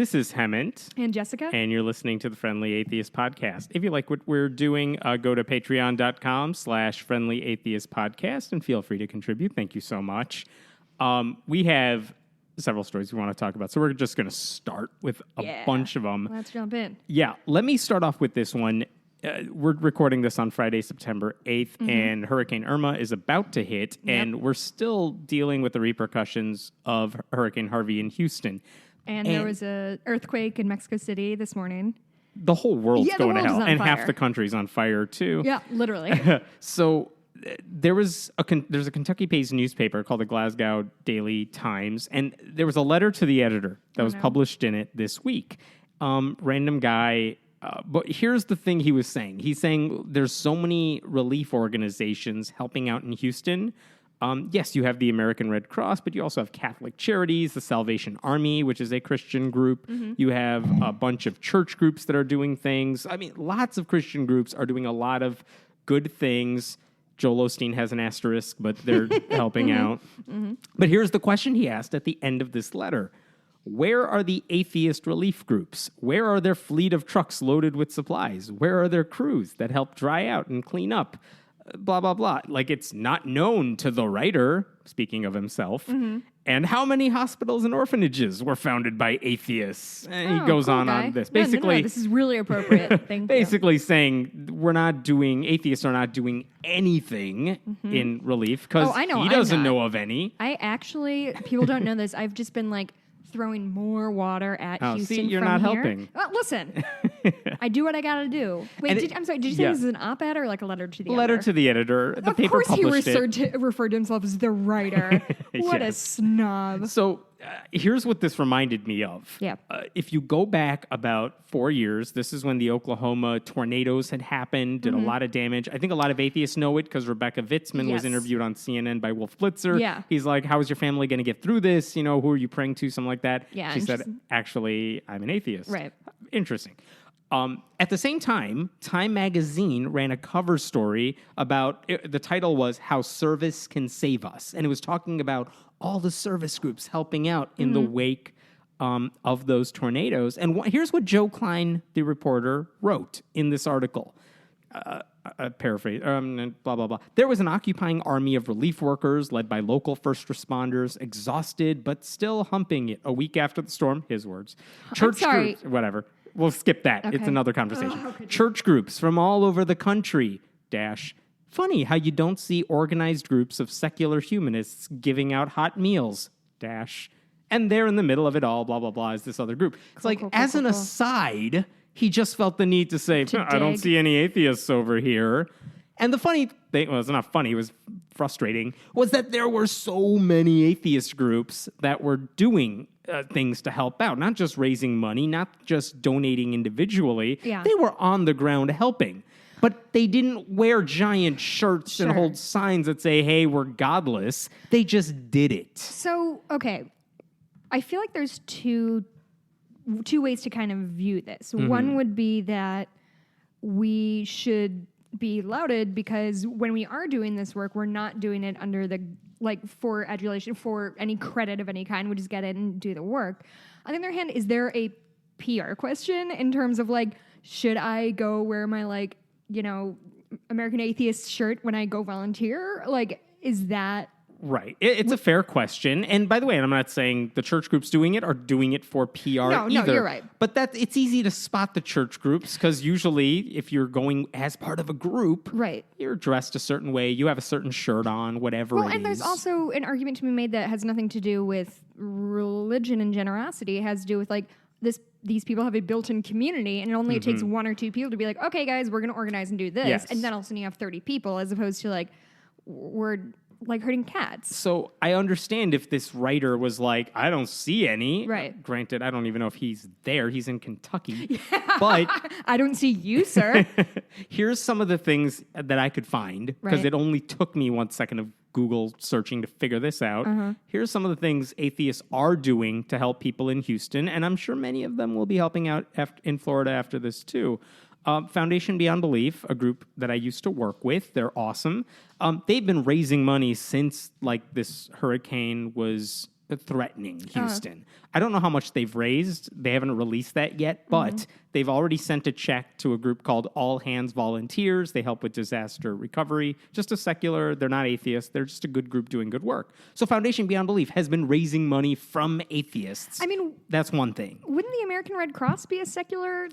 This is Hemant. And Jessica. And you're listening to the Friendly Atheist Podcast. If you like what we're doing, go to patreon.com/Friendly Atheist Podcast and feel free to contribute. Thank you so much. We have several stories we want to talk about, so we're just going to start with a bunch of them. Let's jump in. Yeah, let me start off with this one. We're recording this on Friday, September 8th, and Hurricane Irma is about to hit, and we're still dealing with the repercussions of Hurricane Harvey in Houston. And there was an earthquake in Mexico City this morning. The whole world's going to hell, and fire. half the country's on fire, too. Yeah, literally. So there's a Kentucky-based newspaper called the Glasgow Daily Times, and there was a letter to the editor that was published in it this week. Random guy... but here's the thing he was saying. He's saying there's so many relief organizations helping out in Houston. Yes, you have the American Red Cross, but you also have Catholic Charities, the Salvation Army, which is a Christian group. You have a bunch of church groups that are doing things. I mean, lots of Christian groups are doing a lot of good things. Joel Osteen has an asterisk, but they're helping out. But here's the question he asked at the end of this letter. Where are the atheist relief groups? Where are their fleet of trucks loaded with supplies? Where are their crews that help dry out and clean up? Blah, blah, blah. Like, it's not known to the writer, speaking of himself. And how many hospitals and orphanages were founded by atheists? And he goes on this. Basically, no, this is really appropriate. Thank basically saying atheists are not doing anything in relief because he doesn't know of any. People don't know this. I've just been throwing more water at Houston. See, you're from not here. helping. Well, listen, I do what I got to do. Wait, I'm sorry. Did you say this is an op-ed or a letter to the editor? Letter to the editor. The paper published it. Of course he referred to himself as the writer. What a snob. So here's what this reminded me of. Yeah. If you go back about 4 years, this is when the Oklahoma tornadoes had happened, did a lot of damage. I think a lot of atheists know it because Rebecca Vitzman was interviewed on CNN by Wolf Blitzer. Yeah. He's like, how is your family going to get through this? You know, who are you praying to? Something like that. Yeah, she said, actually, I'm an atheist. Right. Interesting. At the same time, Time Magazine ran a cover story about, the title was How Service Can Save Us. And it was talking about all the service groups helping out in the wake of those tornadoes. And here's what Joe Klein, the reporter, wrote in this article. Paraphrase, blah, blah, blah. There was an occupying army of relief workers led by local first responders, exhausted but still humping it a week after the storm. His words. Church groups, whatever. We'll skip that. Okay. It's another conversation. Church groups from all over the country, funny how you don't see organized groups of secular humanists giving out hot meals, and there in the middle of it all, blah, blah, blah, is this other group. It's as an aside, he just felt the need to say, I don't see any atheists over here. And the funny thing, well, it's not funny, it was frustrating, was that there were so many atheist groups that were doing things to help out, not just raising money, not just donating individually. Yeah. They were on the ground helping. But they didn't wear giant shirts and hold signs that say, hey, we're godless. They just did it. So, okay. I feel like there's two ways to kind of view this. One would be that we should be lauded because when we are doing this work, we're not doing it under the for adulation, for any credit of any kind. We just get in and do the work. On the other hand, is there a PR question in terms of should I go wear my American Atheist shirt when I go volunteer? Is that... Right. It's a fair question. And by the way, I'm not saying the church groups doing it are doing it for PR either. No, you're right. But it's easy to spot the church groups because usually if you're going as part of a group, you're dressed a certain way, you have a certain shirt on, whatever it is. Well, and there's also an argument to be made that has nothing to do with religion and generosity. It has to do with these people have a built-in community, and it takes one or two people to be like, okay, guys, we're going to organize and do this. Yes. And then all of a sudden you have 30 people as opposed to we're herding cats. So I understand if this writer was like, I don't see any. Right. Granted, I don't even know if he's there. He's in Kentucky. But I don't see you, sir. Here's some of the things that I could find, because it only took me 1 second of Google searching to figure this out. Here's some of the things atheists are doing to help people in Houston, and I'm sure many of them will be helping out in Florida after this too. Foundation Beyond Belief, a group that I used to work with, they're awesome. They've been raising money since this hurricane was threatening Houston. I don't know how much they've raised. They haven't released that yet, but they've already sent a check to a group called All Hands Volunteers. They help with disaster recovery. Just a secular, they're not atheists. They're just a good group doing good work. So Foundation Beyond Belief has been raising money from atheists. I mean, that's one thing. Wouldn't the American Red Cross be a secular?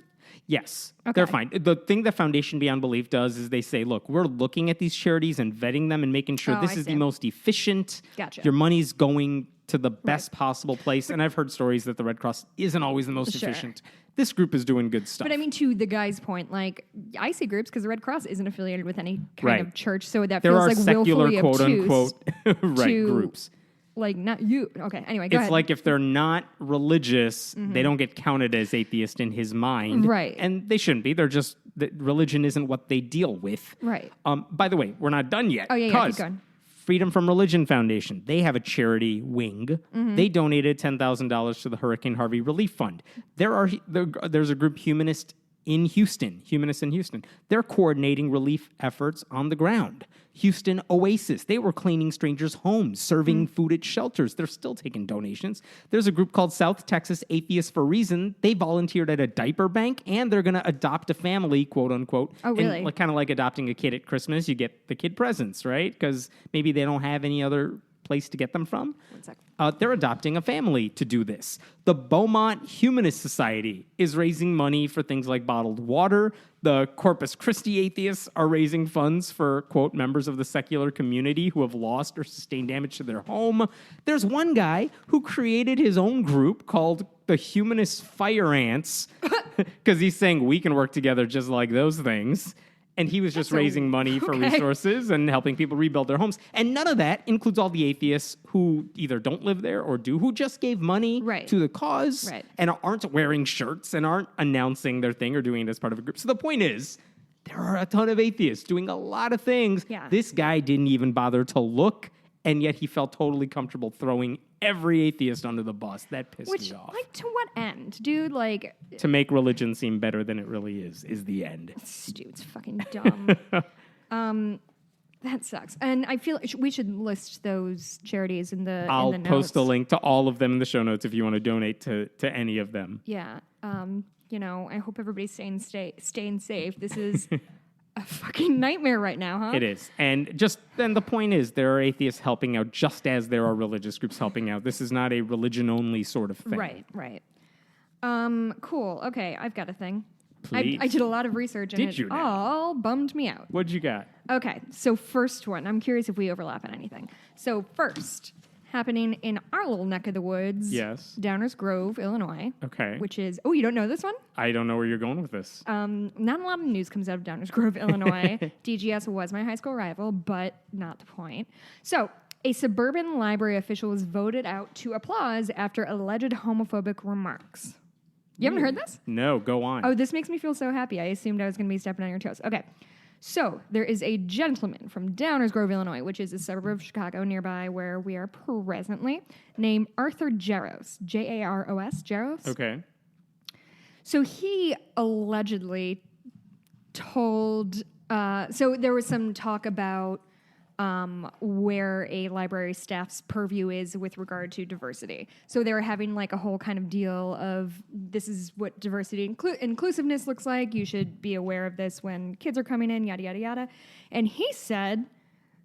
Yes, Okay. they're fine. The thing that Foundation Beyond Belief does is they say, look, we're looking at these charities and vetting them and making sure this I is see. the most efficient. Gotcha. Your money's going to the best possible place. And I've heard stories that the Red Cross isn't always the most Sure. efficient. This group is doing good stuff. But I mean, to the guy's point, like, I see groups because the Red Cross isn't affiliated with any kind Right. of church, so that there feels are like secular, willfully quote obtuse unquote, right, to, groups. Like, not you. Okay, anyway, go It's ahead. like if they're not religious, they don't get counted as atheist in his mind. Right. And they shouldn't be. They're just, religion isn't what they deal with. Right. By the way, we're not done yet. Oh, yeah, keep 'cause going. Freedom from Religion Foundation, they have a charity wing. They donated $10,000 to the Hurricane Harvey Relief Fund. There's a group, Humanists in Houston. They're coordinating relief efforts on the ground. Houston Oasis, they were cleaning strangers' homes, serving food at shelters. They're still taking donations. There's a group called South Texas Atheists for Reason. They volunteered at a diaper bank, and they're going to adopt a family, quote unquote. Oh, really? And kind of like adopting a kid at Christmas, you get the kid presents, right? Because maybe they don't have any other place to get them from. 1 sec. They're adopting a family to do this. The Beaumont Humanist Society is raising money for things like bottled water. The Corpus Christi atheists are raising funds for, quote, members of the secular community who have lost or sustained damage to their home. There's one guy who created his own group called the Humanist Fire Ants because he's saying we can work together just like those things. And he was just raising money for resources and helping people rebuild their homes. And none of that includes all the atheists who either don't live there or do, who just gave money to the cause and aren't wearing shirts and aren't announcing their thing or doing it as part of a group. So the point is, there are a ton of atheists doing a lot of things. Yeah. This guy didn't even bother to look, and yet he felt totally comfortable throwing every atheist under the bus. That pissed me off. Like, to what end, dude? Like, to make religion seem better than it really is the end. Dude's fucking dumb. That sucks. And I feel we should list those charities in the I'll in the post a notes. link to all of them in the show notes if you want to donate to any of them. Yeah. You know, I hope everybody's staying safe. This is a fucking nightmare right now, huh? It is. And just then the point is there are atheists helping out just as there are religious groups helping out. This is not a religion-only sort of thing. Right. Cool. Okay, I've got a thing. Please. I did a lot of research and Did you now? all bummed me out. What'd you got? Okay, so first one. I'm curious if we overlap on anything. So first, happening in our little neck of the woods. Yes. Downers Grove, Illinois. Okay. Which is, you don't know this one? I don't know where you're going with this. Not a lot of news comes out of Downers Grove, Illinois. DGS was my high school rival, but not the point. So, a suburban library official was voted out to applause after alleged homophobic remarks. You haven't heard this? No, go on. Oh, this makes me feel so happy. I assumed I was going to be stepping on your toes. Okay. So, there is a gentleman from Downers Grove, Illinois, which is a suburb of Chicago nearby where we are presently, named Arthur Jaros. Jaros, Jaros. Okay. So, he allegedly told... so, there was some talk about where a library staff's purview is with regard to diversity. So they were having like a whole kind of deal of this is what diversity inclusiveness looks like. You should be aware of this when kids are coming in, yada, yada, yada. And he said,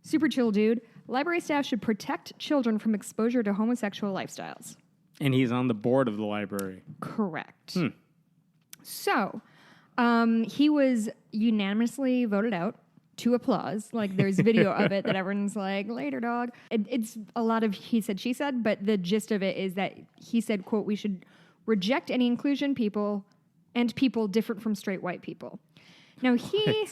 super chill dude, library staff should protect children from exposure to homosexual lifestyles. And he's on the board of the library. Correct. So he was unanimously voted out. To applause. Like, there's video of it that everyone's like, later, dog. It's a lot of he said, she said, but the gist of it is that he said, quote, we should reject any inclusion people and people different from straight white people. Now, he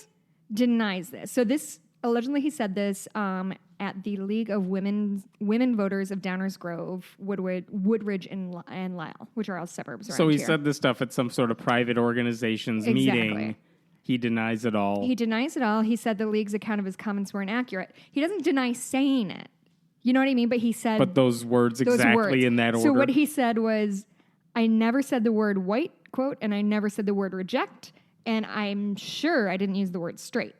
denies this. So this, allegedly he said this at the League of Women Voters of Downers Grove, Woodridge, and Lisle, which are all suburbs around So he here. said this stuff at some sort of private organization's meeting. He denies it all. He denies it all. He said the league's account of his comments were inaccurate. He doesn't deny saying it. You know what I mean? But he said... But those words exactly in that order. So what he said was, I never said the word white, quote, and I never said the word reject, and I'm sure I didn't use the word straight.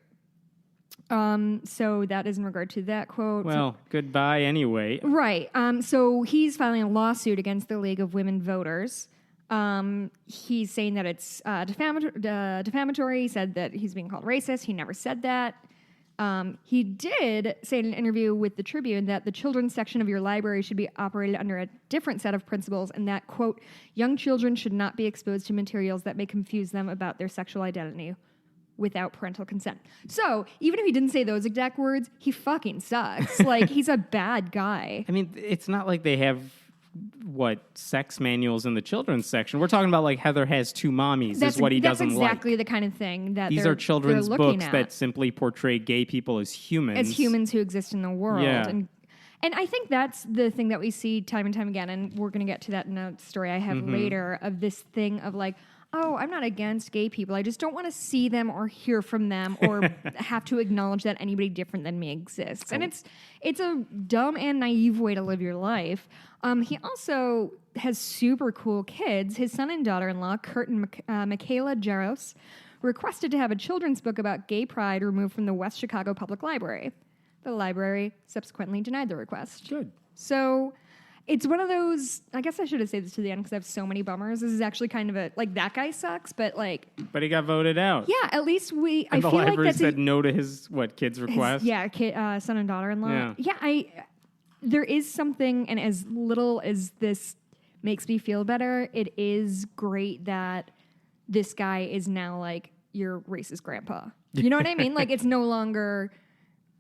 So that is in regard to that quote. Well, goodbye anyway. Right. So he's filing a lawsuit against the League of Women Voters. He's saying that it's defamatory. He said that he's being called racist. He never said that. He did say in an interview with the Tribune that the children's section of your library should be operated under a different set of principles and that, quote, young children should not be exposed to materials that may confuse them about their sexual identity without parental consent. So even if he didn't say those exact words, he fucking sucks. Like, he's a bad guy. I mean, it's not like they have sex manuals in the children's section. We're talking about like Heather has two mommies is what he doesn't like. That's exactly the kind of thing that these are children's books at. that simply portray gay people as humans. As humans who exist in the world. Yeah. And I think that's the thing that we see time and time again, and we're going to get to that in a story I have later, of this thing of like, oh, I'm not against gay people. I just don't want to see them or hear from them or have to acknowledge that anybody different than me exists. And it's a dumb and naive way to live your life. He also has super cool kids. His son and daughter-in-law, Kurt and Michaela Jaros, requested to have a children's book about gay pride removed from the West Chicago Public Library. The library subsequently denied the request. Good. So it's one of those, I guess I should have saved this to the end because I have so many bummers. This is actually kind of like, that guy sucks, but like... But he got voted out. Yeah, at least And I the feel library like that's said no to his, kid's request? Son and daughter-in-law. Yeah. There is something, and as little as this makes me feel better, it is great that this guy is now like your racist grandpa. You know what I mean? Like, it's no longer,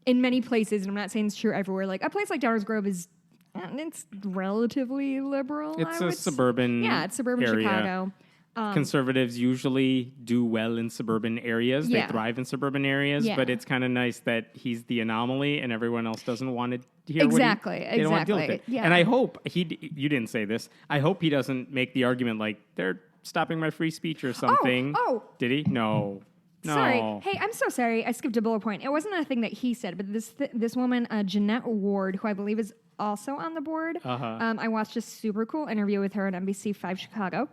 in many places, and I'm not saying it's true everywhere, like a place like Downers Grove is, it's relatively liberal. It's a suburban it's suburban area. Chicago. Conservatives usually do well in suburban areas. Yeah. They thrive in suburban areas, Yeah. but it's kind of nice that he's the anomaly and everyone else doesn't want to hear Exactly, what they don't want to deal with exactly. it. Yeah. And I hope you didn't say this. I hope he doesn't make the argument like they're stopping my free speech or something. Oh. Did he? No. Sorry. Hey, I'm so sorry. I skipped a bullet point. It wasn't a thing that he said, but this woman, Jeanette Ward, who I believe is also on the board, I watched a super cool interview with her on NBC5 Chicago,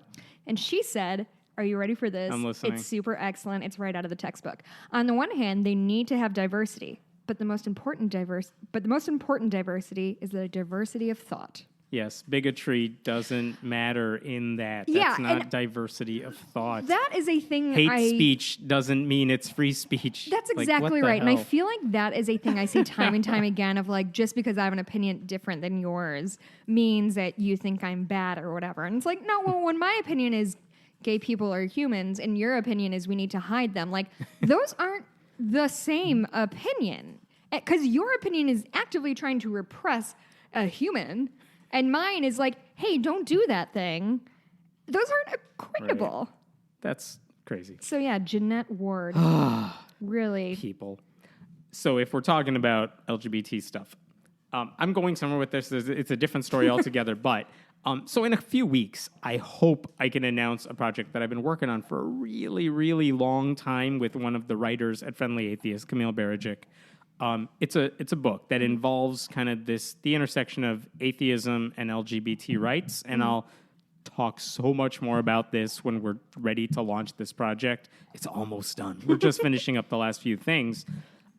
and she said, are you ready for this? I'm listening. It's super excellent. It's right out of the textbook. On the one hand, they need to have diversity, but the most important diversity is the diversity of thought. Yes, bigotry doesn't matter in that. Yeah, That's not diversity of thought. That is a thing. Hate speech doesn't mean it's free speech. That's Like, exactly what the right. And I hell? feel like that is a thing I see time and time again of like, just because I have an opinion different than yours means that you think I'm bad or whatever. And it's like, no, well, when my opinion is gay people are humans and your opinion is we need to hide them, like, those aren't the same opinion. Because your opinion is actively trying to repress a human, and mine is like, hey, don't do that thing. Those aren't equatable. Right. That's crazy. So yeah, Jeanette Ward. Really. People. So if we're talking about LGBT stuff, I'm going somewhere with this. It's a different story altogether. But so in a few weeks, I hope I can announce a project that I've been working on for a really, really long time with one of the writers at Friendly Atheist, Camille Barajic. It's a book that involves kind of the intersection of atheism and LGBT rights, and I'll talk so much more about this when we're ready to launch this project. It's almost done. We're just finishing up the last few things.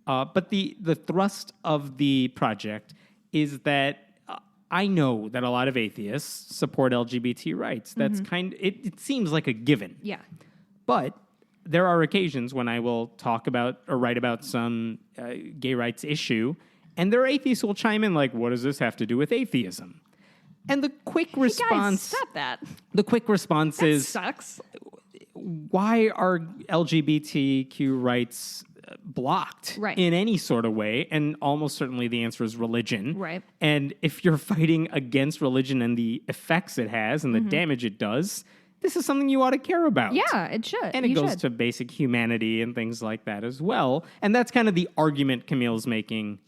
But the thrust of the project is that I know that a lot of atheists support LGBT rights. That's it seems like a given. Yeah. But there are occasions when I will talk about or write about some gay rights issue, and there are atheists who will chime in like, what does this have to do with atheism? And the quick response... Hey guys, stop that. The quick response That is... sucks. Why are LGBTQ rights blocked in any sort of way? And almost certainly the answer is religion. Right. And if you're fighting against religion and the effects it has and the damage it does... This is something you ought to care about. Yeah, it should. And it goes to basic humanity and things like that as well. And that's kind of the argument Camille's making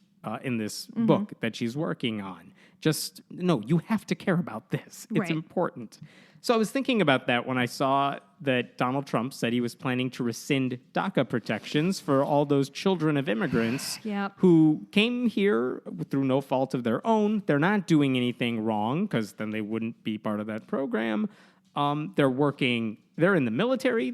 in this book that she's working on. Just, no, you have to care about this. It's important. So I was thinking about that when I saw that Donald Trump said he was planning to rescind DACA protections for all those children of immigrants who came here through no fault of their own. They're not doing anything wrong because then they wouldn't be part of that program. They're in the military.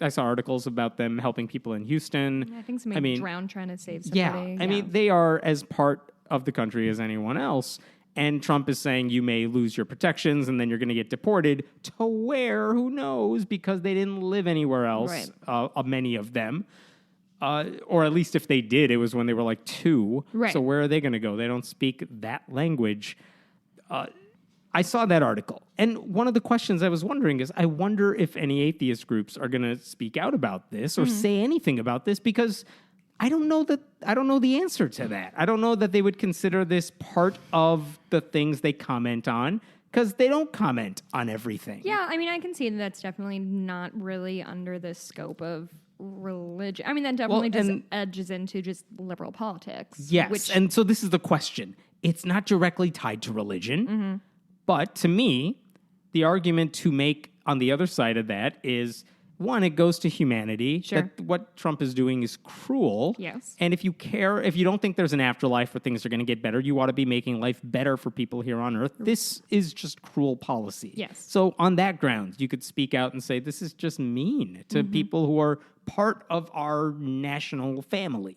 I saw articles about them helping people in Houston. I think somebody drowned trying to save somebody. I mean, they are as part of the country as anyone else. And Trump is saying you may lose your protections and then you're going to get deported to where, who knows, because they didn't live anywhere else, many of them. Or at least if they did, it was when they were like 2. Right. So where are they going to go? They don't speak that language. I saw that article. And one of the questions I was wondering is, I wonder if any atheist groups are going to speak out about this or say anything about this, because I don't know the answer to that. I don't know that they would consider this part of the things they comment on, because they don't comment on everything. Yeah, I mean, I can see that's definitely not really under the scope of religion. I mean, that definitely just edges into just liberal politics. Yes, and so this is the question. It's not directly tied to religion, but to me, the argument to make on the other side of that is, one, it goes to humanity. Sure. That what Trump is doing is cruel. Yes. And if you don't think there's an afterlife where things are going to get better, you ought to be making life better for people here on Earth. This is just cruel policy. Yes. So on that ground, you could speak out and say, this is just mean to people who are part of our national family.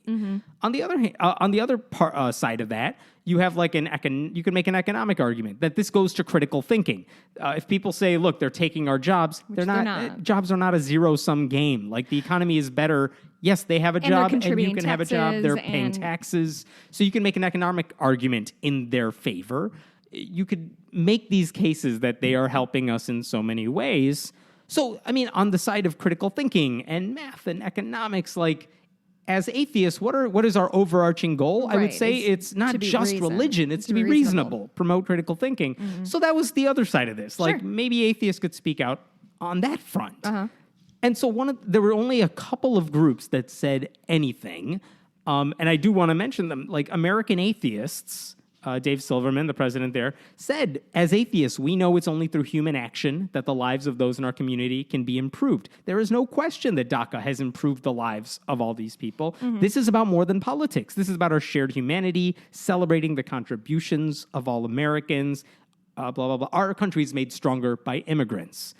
On the other hand, on the other side of that, you have like you can make an economic argument that this goes to critical thinking. If people say, look, they're taking our jobs, they're not. Jobs are not a zero-sum game. Like, the economy is better. Yes, they have a job, and you can have a job. They're paying taxes. So you can make an economic argument in their favor. You could make these cases that they are helping us in so many ways. So, I mean, on the side of critical thinking and math and economics, like, as atheists, what is our overarching goal? I would say it's not just religion. It's to be reasonable, promote critical thinking. So that was the other side of this. Like, maybe atheists could speak out on that front. And so there were only a couple of groups that said anything. And I do want to mention them. Like, American Atheists, Dave Silverman, the president there, said, as atheists, we know it's only through human action that the lives of those in our community can be improved. There is no question that DACA has improved the lives of all these people. This is about more than politics. This is about our shared humanity, celebrating the contributions of all Americans, blah, blah, blah. Our country is made stronger by immigrants.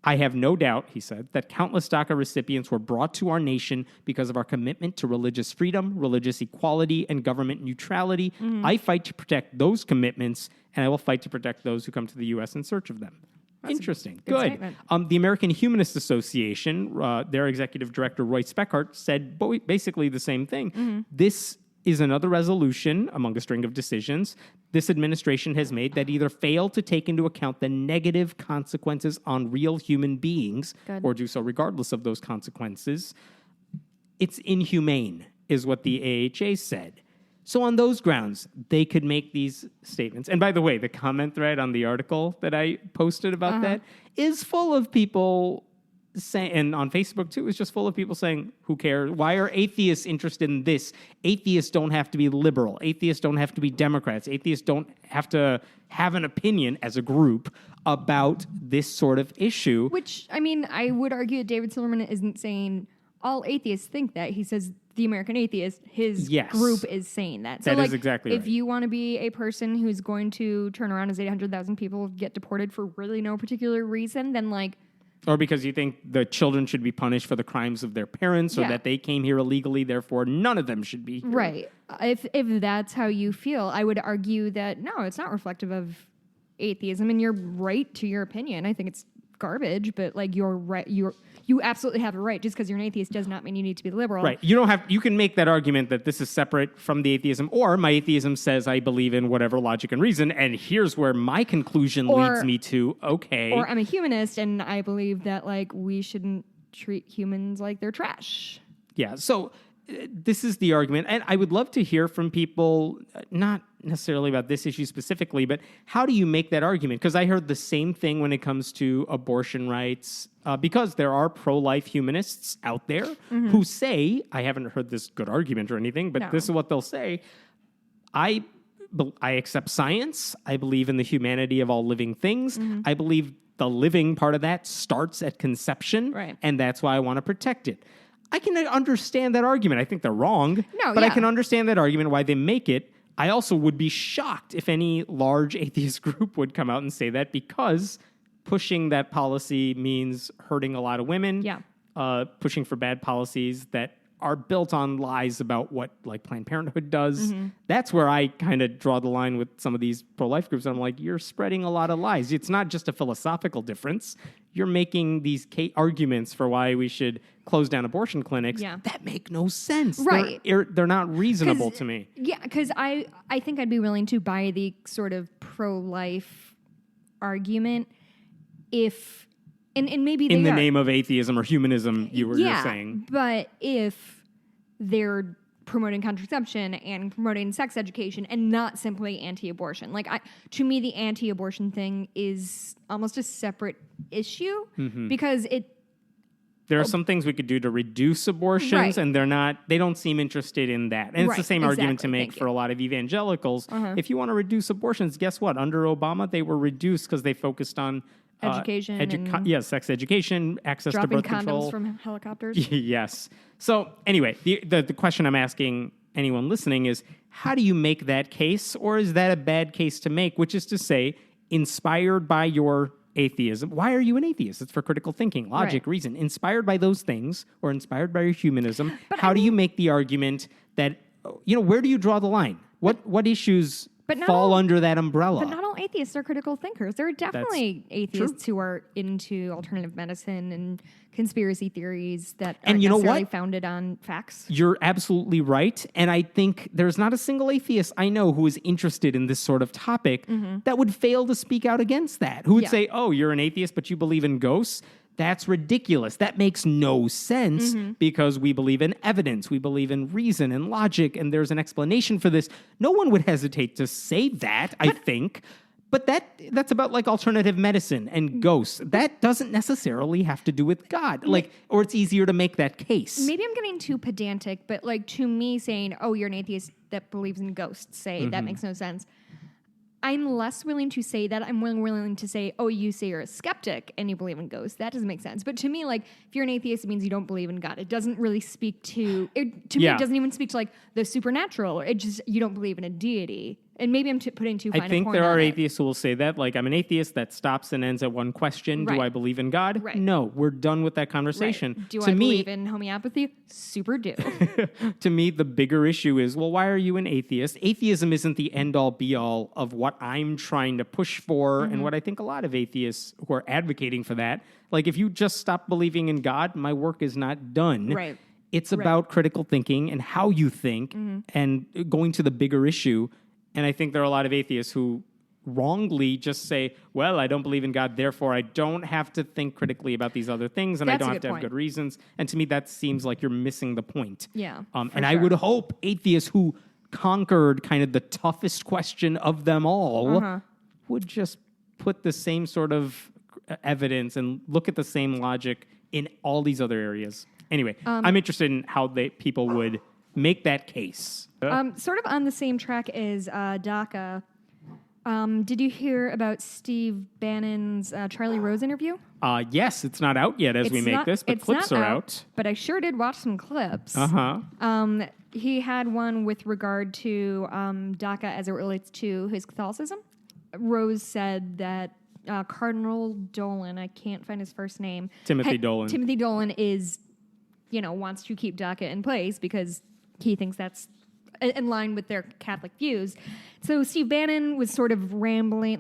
I have no doubt, he said, that countless DACA recipients were brought to our nation because of our commitment to religious freedom, religious equality, and government neutrality. I fight to protect those commitments, and I will fight to protect those who come to the U.S. in search of them. That's interesting. Good. The American Humanist Association, their executive director, Roy Speckhart, said basically the same thing. This is another resolution among a string of decisions this administration has made that either fail to take into account the negative consequences on real human beings or do so regardless of those consequences. It's inhumane, is what the AHA said. So on those grounds, they could make these statements. And by the way, the comment thread on the article that I posted about that is full of people saying, and on Facebook too, it's just full of people saying, who cares? Why are atheists interested in this? Atheists don't have to be liberal. Atheists don't have to be Democrats. Atheists don't have to have an opinion as a group about this sort of issue. Which, I mean, I would argue that David Silverman isn't saying all atheists think that. He says the American Atheist, his group is saying that. So, that is exactly right. If you want to be a person who's going to turn around as 800,000 people get deported for really no particular reason, then like... Or because you think the children should be punished for the crimes of their parents, or that they came here illegally, therefore none of them should be here. Right. If that's how you feel, I would argue that, no, it's not reflective of atheism, and you're right to your opinion. I think it's garbage, but like you're right, you absolutely have a right. Just because you're an atheist does not mean you need to be liberal. Right. You can make that argument that this is separate from the atheism, or my atheism says I believe in whatever logic and reason, and here's where my conclusion leads me to, okay. Or I'm a humanist and I believe that like we shouldn't treat humans like they're trash. Yeah. So this is the argument, and I would love to hear from people, not necessarily about this issue specifically, but how do you make that argument? Because I heard the same thing when it comes to abortion rights, because there are pro-life humanists out there who say, I haven't heard this good argument or anything, but this is what they'll say, I accept science, I believe in the humanity of all living things, I believe the living part of that starts at conception, and that's why I want to protect it. I can understand that argument. I think they're wrong, but I can understand that argument, why they make it. I also would be shocked if any large atheist group would come out and say that, because pushing that policy means hurting a lot of women. Yeah. Pushing for bad policies that are built on lies about what like Planned Parenthood does. That's where I kind of draw the line with some of these pro-life groups. I'm like, you're spreading a lot of lies. It's not just a philosophical difference. You're making these arguments for why we should close down abortion clinics that make no sense. Right. They're not reasonable to me. Yeah, because I think I'd be willing to buy the sort of pro-life argument if... And maybe they in the name of atheism or humanism, you're saying. But if they're promoting contraception and promoting sex education and not simply anti-abortion, like to me, the anti-abortion thing is almost a separate issue because there are some things we could do to reduce abortions, and they don't seem interested in that. And it's the same argument to make for a lot of evangelicals. If you want to reduce abortions, guess what? Under Obama, they were reduced because they focused on education, sex education, access to birth control. Dropping condoms from helicopters. Yes. So anyway, the question I'm asking anyone listening is, how do you make that case, or is that a bad case to make? Which is to say, inspired by your atheism. Why are you an atheist? It's for critical thinking, logic, reason. Inspired by those things, or inspired by your humanism, how do you make the argument that, where do you draw the line? What issues fall under that umbrella? But not all atheists are critical thinkers. There are definitely atheists who are into alternative medicine and conspiracy theories that aren't necessarily founded on facts. You're absolutely right. And I think there's not a single atheist I know who is interested in this sort of topic that would fail to speak out against that. Who would say, oh, you're an atheist, but you believe in ghosts? That's ridiculous. That makes no sense because we believe in evidence. We believe in reason and logic, and there's an explanation for this. No one would hesitate to say that, I think. But that's about like alternative medicine and ghosts. That doesn't necessarily have to do with God. Or it's easier to make that case. Maybe I'm getting too pedantic, but to me saying, oh, you're an atheist that believes in ghosts, that makes no sense. I'm less willing to say that. I'm willing to say, oh, you say you're a skeptic and you believe in ghosts. That doesn't make sense. But to me, if you're an atheist, it means you don't believe in God. It doesn't really speak to... me, it doesn't even speak to, the supernatural. It just, you don't believe in a deity. And maybe I'm putting too fine a point on it. I think there are atheists who will say that. I'm an atheist that stops and ends at one question. Right. Do I believe in God? Right. No, we're done with that conversation. Right. Do I believe in homeopathy? Super do. To me, the bigger issue is, well, why are you an atheist? Atheism isn't the end-all, be-all of what I'm trying to push for and what I think a lot of atheists who are advocating for that. If you just stop believing in God, my work is not done. Right. It's about critical thinking and how you think and going to the bigger issue. And I think there are a lot of atheists who wrongly just say, well, I don't believe in God, therefore I don't have to think critically about these other things, and I don't have to have good reasons. And to me, that seems like you're missing the point. Yeah. And I would hope atheists who conquered kind of the toughest question of them all would just put the same sort of evidence and look at the same logic in all these other areas. Anyway, I'm interested in how people would make that case. Sort of on the same track as DACA, did you hear about Steve Bannon's Charlie Rose interview? Yes, it's not out yet as we make this, but clips are out. But I sure did watch some clips. He had one with regard to DACA as it relates to his Catholicism. Rose said that Cardinal Dolan, I can't find his first name. Timothy Dolan is, wants to keep DACA in place because he thinks that's in line with their Catholic views. So Steve Bannon was sort of rambling.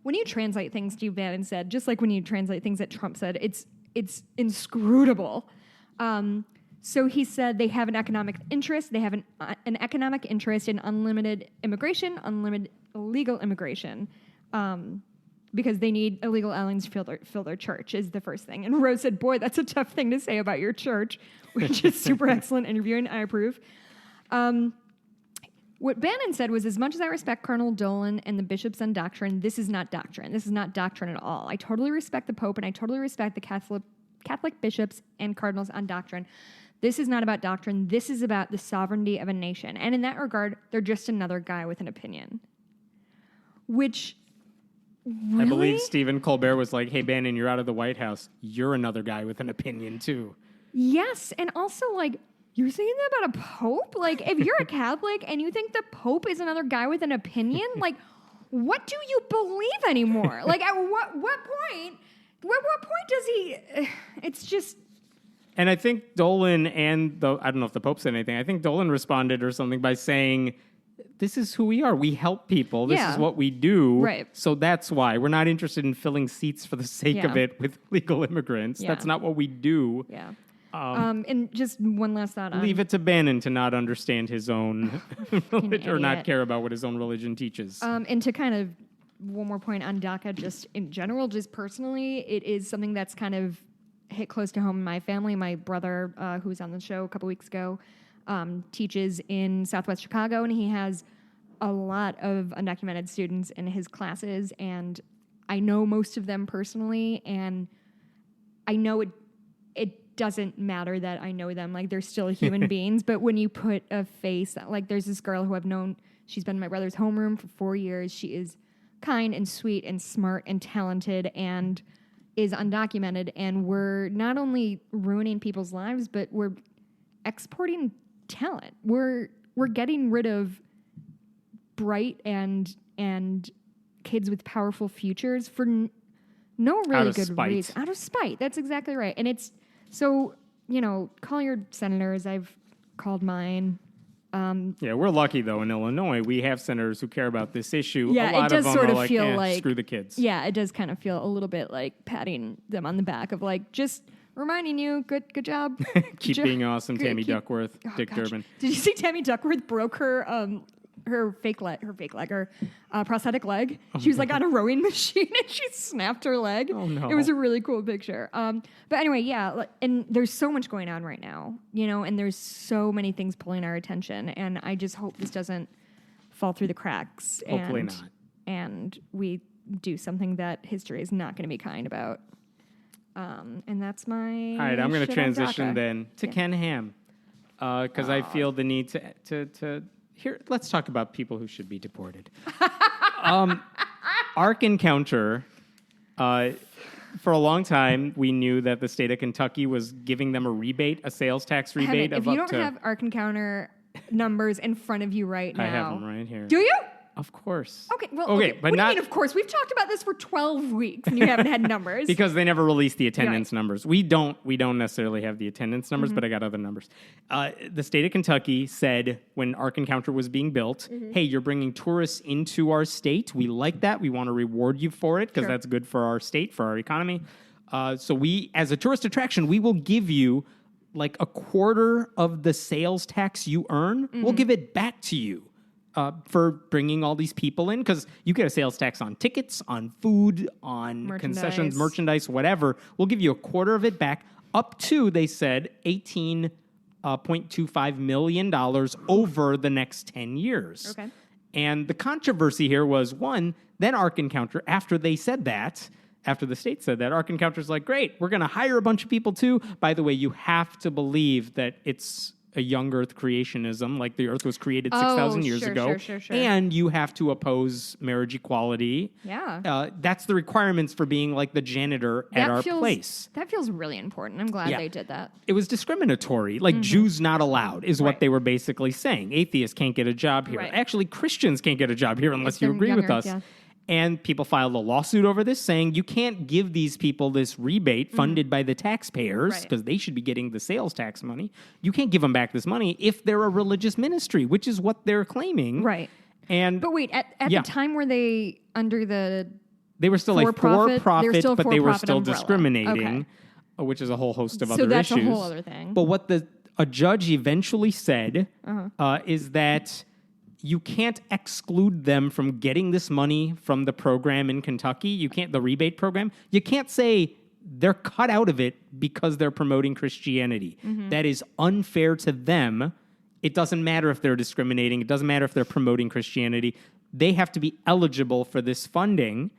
When you translate things Steve Bannon said, just like when you translate things that Trump said, it's inscrutable. So he said they have an economic interest. They have an economic interest in unlimited immigration, unlimited illegal immigration, because they need illegal aliens to fill their church is the first thing. And Rose said, boy, that's a tough thing to say about your church, which is super excellent interviewing. I approve. What Bannon said was, as much as I respect Cardinal Dolan and the bishops on doctrine, this is not doctrine. This is not doctrine at all. I totally respect the Pope and I totally respect the Catholic bishops and cardinals on doctrine. This is not about doctrine. This is about the sovereignty of a nation. And in that regard, they're just another guy with an opinion. Which, really? I believe Stephen Colbert was like, hey, Bannon, you're out of the White House. You're another guy with an opinion, too. Yes, and also, you're saying that about a pope? If you're a Catholic and you think the Pope is another guy with an opinion, what do you believe anymore? Like, at what point? What point does he? It's just. And I think Dolan and I don't know if the Pope said anything. I think Dolan responded or something by saying, this is who we are. We help people. This is what we do. Right. So that's why. We're not interested in filling seats for the sake of it with legal immigrants. Yeah. That's not what we do. Yeah. And just one last thought on... Leave it to Bannon to not understand his own religion or not idiot. care about what his own religion teaches. And to kind of, one more point on DACA, just in general, just personally, it is something that's kind of hit close to home in my family. My brother, who was on the show a couple weeks ago, teaches in Southwest Chicago, and he has a lot of undocumented students in his classes, and I know most of them personally, and I know it doesn't matter that I know them. Like, they're still human beings, but when you put a face, like, there's this girl who I've known, she's been in my brother's homeroom for 4 years. She is kind and sweet and smart and talented and is undocumented, and we're not only ruining people's lives, but we're exporting talent. We're getting rid of bright and kids with powerful futures for no really good reason. Out of spite. That's exactly right. And it's so, call your senators. I've called mine. Yeah, we're lucky, though, in Illinois. We have senators who care about this issue. Yeah, a lot it does of them sort are of like, feel like... screw the kids. Yeah, it does kind of feel a little bit like patting them on the back of, like, just reminding you, good job. Keep being awesome, Tammy Duckworth, Dick Durbin. Did you see Tammy Duckworth broke her prosthetic leg? She was like on a rowing machine and she snapped her leg. Oh no! It was a really cool picture. But anyway, yeah, and there's so much going on right now, and there's so many things pulling our attention, and I just hope this doesn't fall through the cracks. Hopefully not. And we do something that history is not going to be kind about. And that's my. All right, I'm going to transition then to Yeah. Ken Ham, because I feel the need to here. Let's talk about people who should be deported. Ark Encounter. For a long time, we knew that the state of Kentucky was giving them a sales tax rebate. If you don't have Ark Encounter numbers in front of you right now, I have them right here. Do you? Of course. Okay, well, but what do you not mean, of course? We've talked about this for 12 weeks and you haven't had numbers. because they never released the attendance Right. numbers. We don't necessarily have the attendance numbers, but I got other numbers. The state of Kentucky said when Ark Encounter was being built, hey, you're bringing tourists into our state. We like that. We want to reward you for it because that's good for our state, for our economy. So we, as a tourist attraction, we will give you like a quarter of the sales tax you earn. We'll give it back to you. For bringing all these people in, because you get a sales tax on tickets, on food, on concessions, merchandise, whatever. We'll give you a quarter of it back, up to, they said, $18.25 million over the next 10 years. Okay. And the controversy here was, one, then Ark Encounter, after they said that, after the state said that, Ark Encounter's like, great, we're going to hire a bunch of people too. By the way, you have to believe that it's a young earth creationism, like the earth was created 6,000 years ago. Sure. And you have to oppose marriage equality. Yeah. That's the requirements for being like the janitor at our place. That feels really important. I'm glad they did that. It was discriminatory. Like Jews not allowed is what they were basically saying. Atheists can't get a job here. Right. Actually, Christians can't get a job here unless you they're agree with younger, us. yeah. And people filed a lawsuit over this saying you can't give these people this rebate funded by the taxpayers because they should be getting the sales tax money. You can't give them back this money if they're a religious ministry, which is what they're claiming. Right. But wait, at the time were they under the... They were still like for-profit, but they were still umbrella. discriminating, which is a whole host of other issues. So that's a whole other thing. But what a judge eventually said is that you can't exclude them from getting this money from the program in Kentucky. You can't, the rebate program. You can't say they're cut out of it because they're promoting Christianity. That is unfair to them. It doesn't matter if they're discriminating. It doesn't matter if they're promoting Christianity. They have to be eligible for this funding.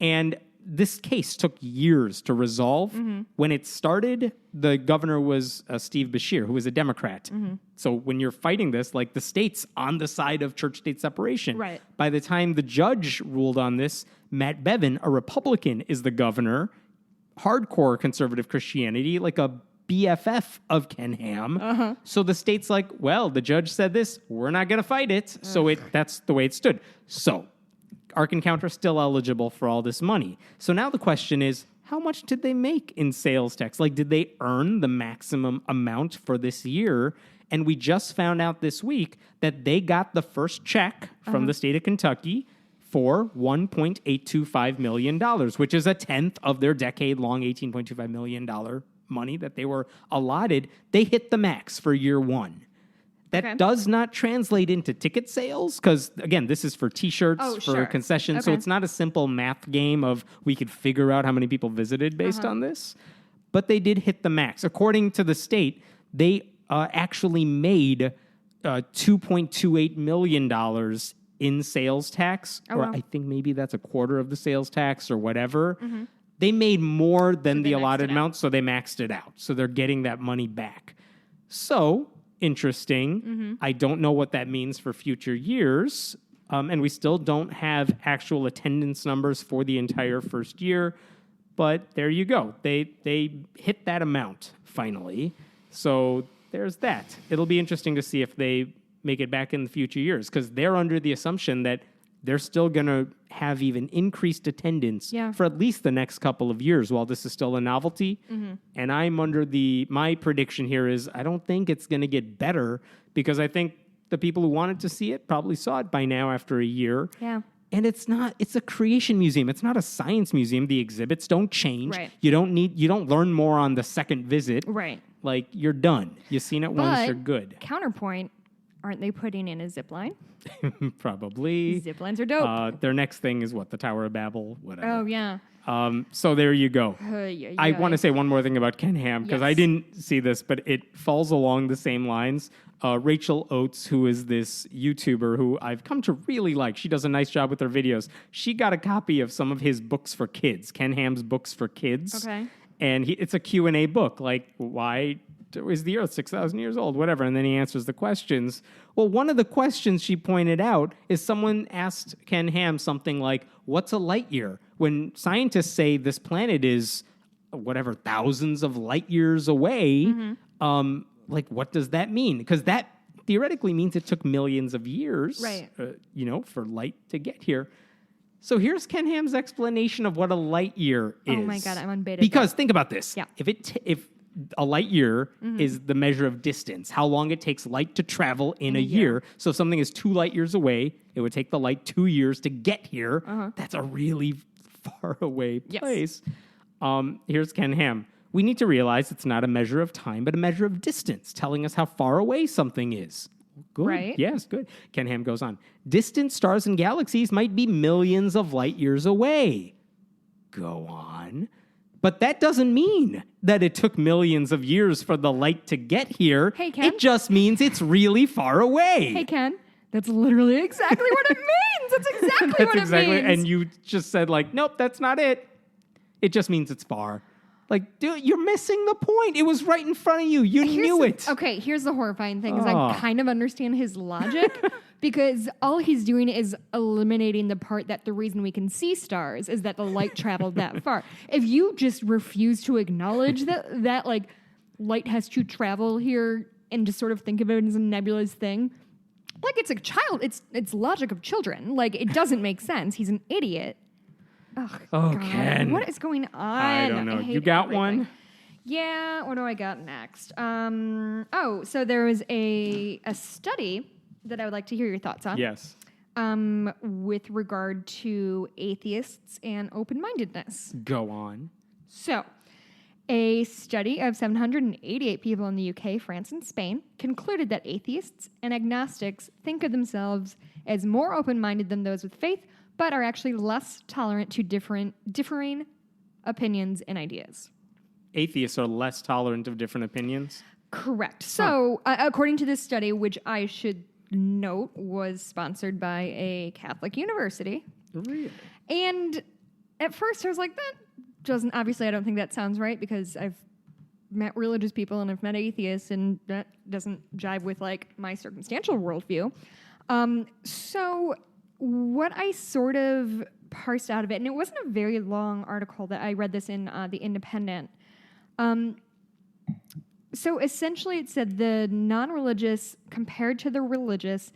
And this case took years to resolve. When it started, the governor was Steve Beshear, who was a Democrat. So when you're fighting this, like the state's on the side of church-state separation. Right. By the time the judge ruled on this, Matt Bevin, a Republican, is the governor. Hardcore conservative Christianity, like a BFF of Ken Ham. So the state's like, well, the judge said this, we're not going to fight it. So that's the way it stood. So Ark Encounter still eligible for all this money. So now the question is, how much did they make in sales tax? Like, did they earn the maximum amount for this year? And we just found out this week that they got the first check from the state of Kentucky for $1.825 million, which is a tenth of their decade-long $18.25 million money that they were allotted. They hit the max for year one. That does not translate into ticket sales because, again, this is for T-shirts, for concessions. So it's not a simple math game of we could figure out how many people visited based on this. But they did hit the max. According to the state, they actually made $2.28 million in sales tax. I think maybe that's a quarter of the sales tax or whatever. They made more than the allotted amount, so they maxed it out. So they're getting that money back. So... interesting. I don't know what that means for future years. And we still don't have actual attendance numbers for the entire first year. But there you go. They hit that amount finally. So there's that. It'll be interesting to see if they make it back in the future years because they're under the assumption that they're still going to have even increased attendance for at least the next couple of years while this is still a novelty. And I'm under my prediction here is I don't think it's going to get better because I think the people who wanted to see it probably saw it by now after a year. Yeah. And it's a creation museum. It's not a science museum. The exhibits don't change. Right. You don't learn more on the second visit. Right. Like you're done. You've seen it once, you're good. Counterpoint, aren't they putting in a zip line? Probably. Zip lines are dope. Their next thing is what? The Tower of Babel? Whatever. Oh, yeah. So there you go. I want to say one more thing about Ken Ham because I didn't see this, but it falls along the same lines. Rachel Oates, who is this YouTuber who I've come to really like. She does a nice job with her videos. She got a copy of some of his books for kids, Ken Ham's books for kids. Okay. And it's a Q&A book, like why is the Earth 6,000 years old, whatever. And then he answers the questions. Well, one of the questions she pointed out is someone asked Ken Ham something like, what's a light year? When scientists say this planet is, whatever, thousands of light years away, like, what does that mean? Because that theoretically means it took millions of years, for light to get here. So here's Ken Ham's explanation of what a light year is. Oh my God, I'm on beta. Because think about this. Yeah. If a light year is the measure of distance, how long it takes light to travel in a year. So if something is 2 light years away, it would take the light 2 years to get here. That's a really far away place. Here's Ken Ham. We need to realize it's not a measure of time, but a measure of distance, telling us how far away something is. Good. Right. Yes, good. Ken Ham goes on. Distant stars and galaxies might be millions of light years away. Go on. But that doesn't mean that it took millions of years for the light to get here. Hey, Ken. It just means it's really far away. Hey, Ken. That's literally exactly what it means. That's exactly what it means. And you just said, like, nope, that's not it. It just means it's far. Like, dude, you're missing the point. It was right in front of you. You knew it. Okay, here's the horrifying thing is I kind of understand his logic because all he's doing is eliminating the part that the reason we can see stars is that the light traveled that far. If you just refuse to acknowledge that like light has to travel here and just sort of think of it as a nebulous thing, like it's a child, it's logic of children. Like it doesn't make sense. He's an idiot. Oh, Ken. What is going on? I don't know. You got everything. One? Yeah. What do I got next? So there was a study that I would like to hear your thoughts on. Yes. With regard to atheists and open-mindedness. Go on. So, a study of 788 people in the UK, France, and Spain concluded that atheists and agnostics think of themselves as more open-minded than those with faith, but are actually less tolerant to differing opinions and ideas. Atheists are less tolerant of different opinions? Correct. So, according to this study, which I should note was sponsored by a Catholic university. Really? And at first I was like, that doesn't, obviously I don't think that sounds right because I've met religious people and I've met atheists and that doesn't jive with like my circumstantial worldview. So what I sort of parsed out of it, and it wasn't a very long article that I read this in The Independent. So essentially it said the non-religious compared to the religious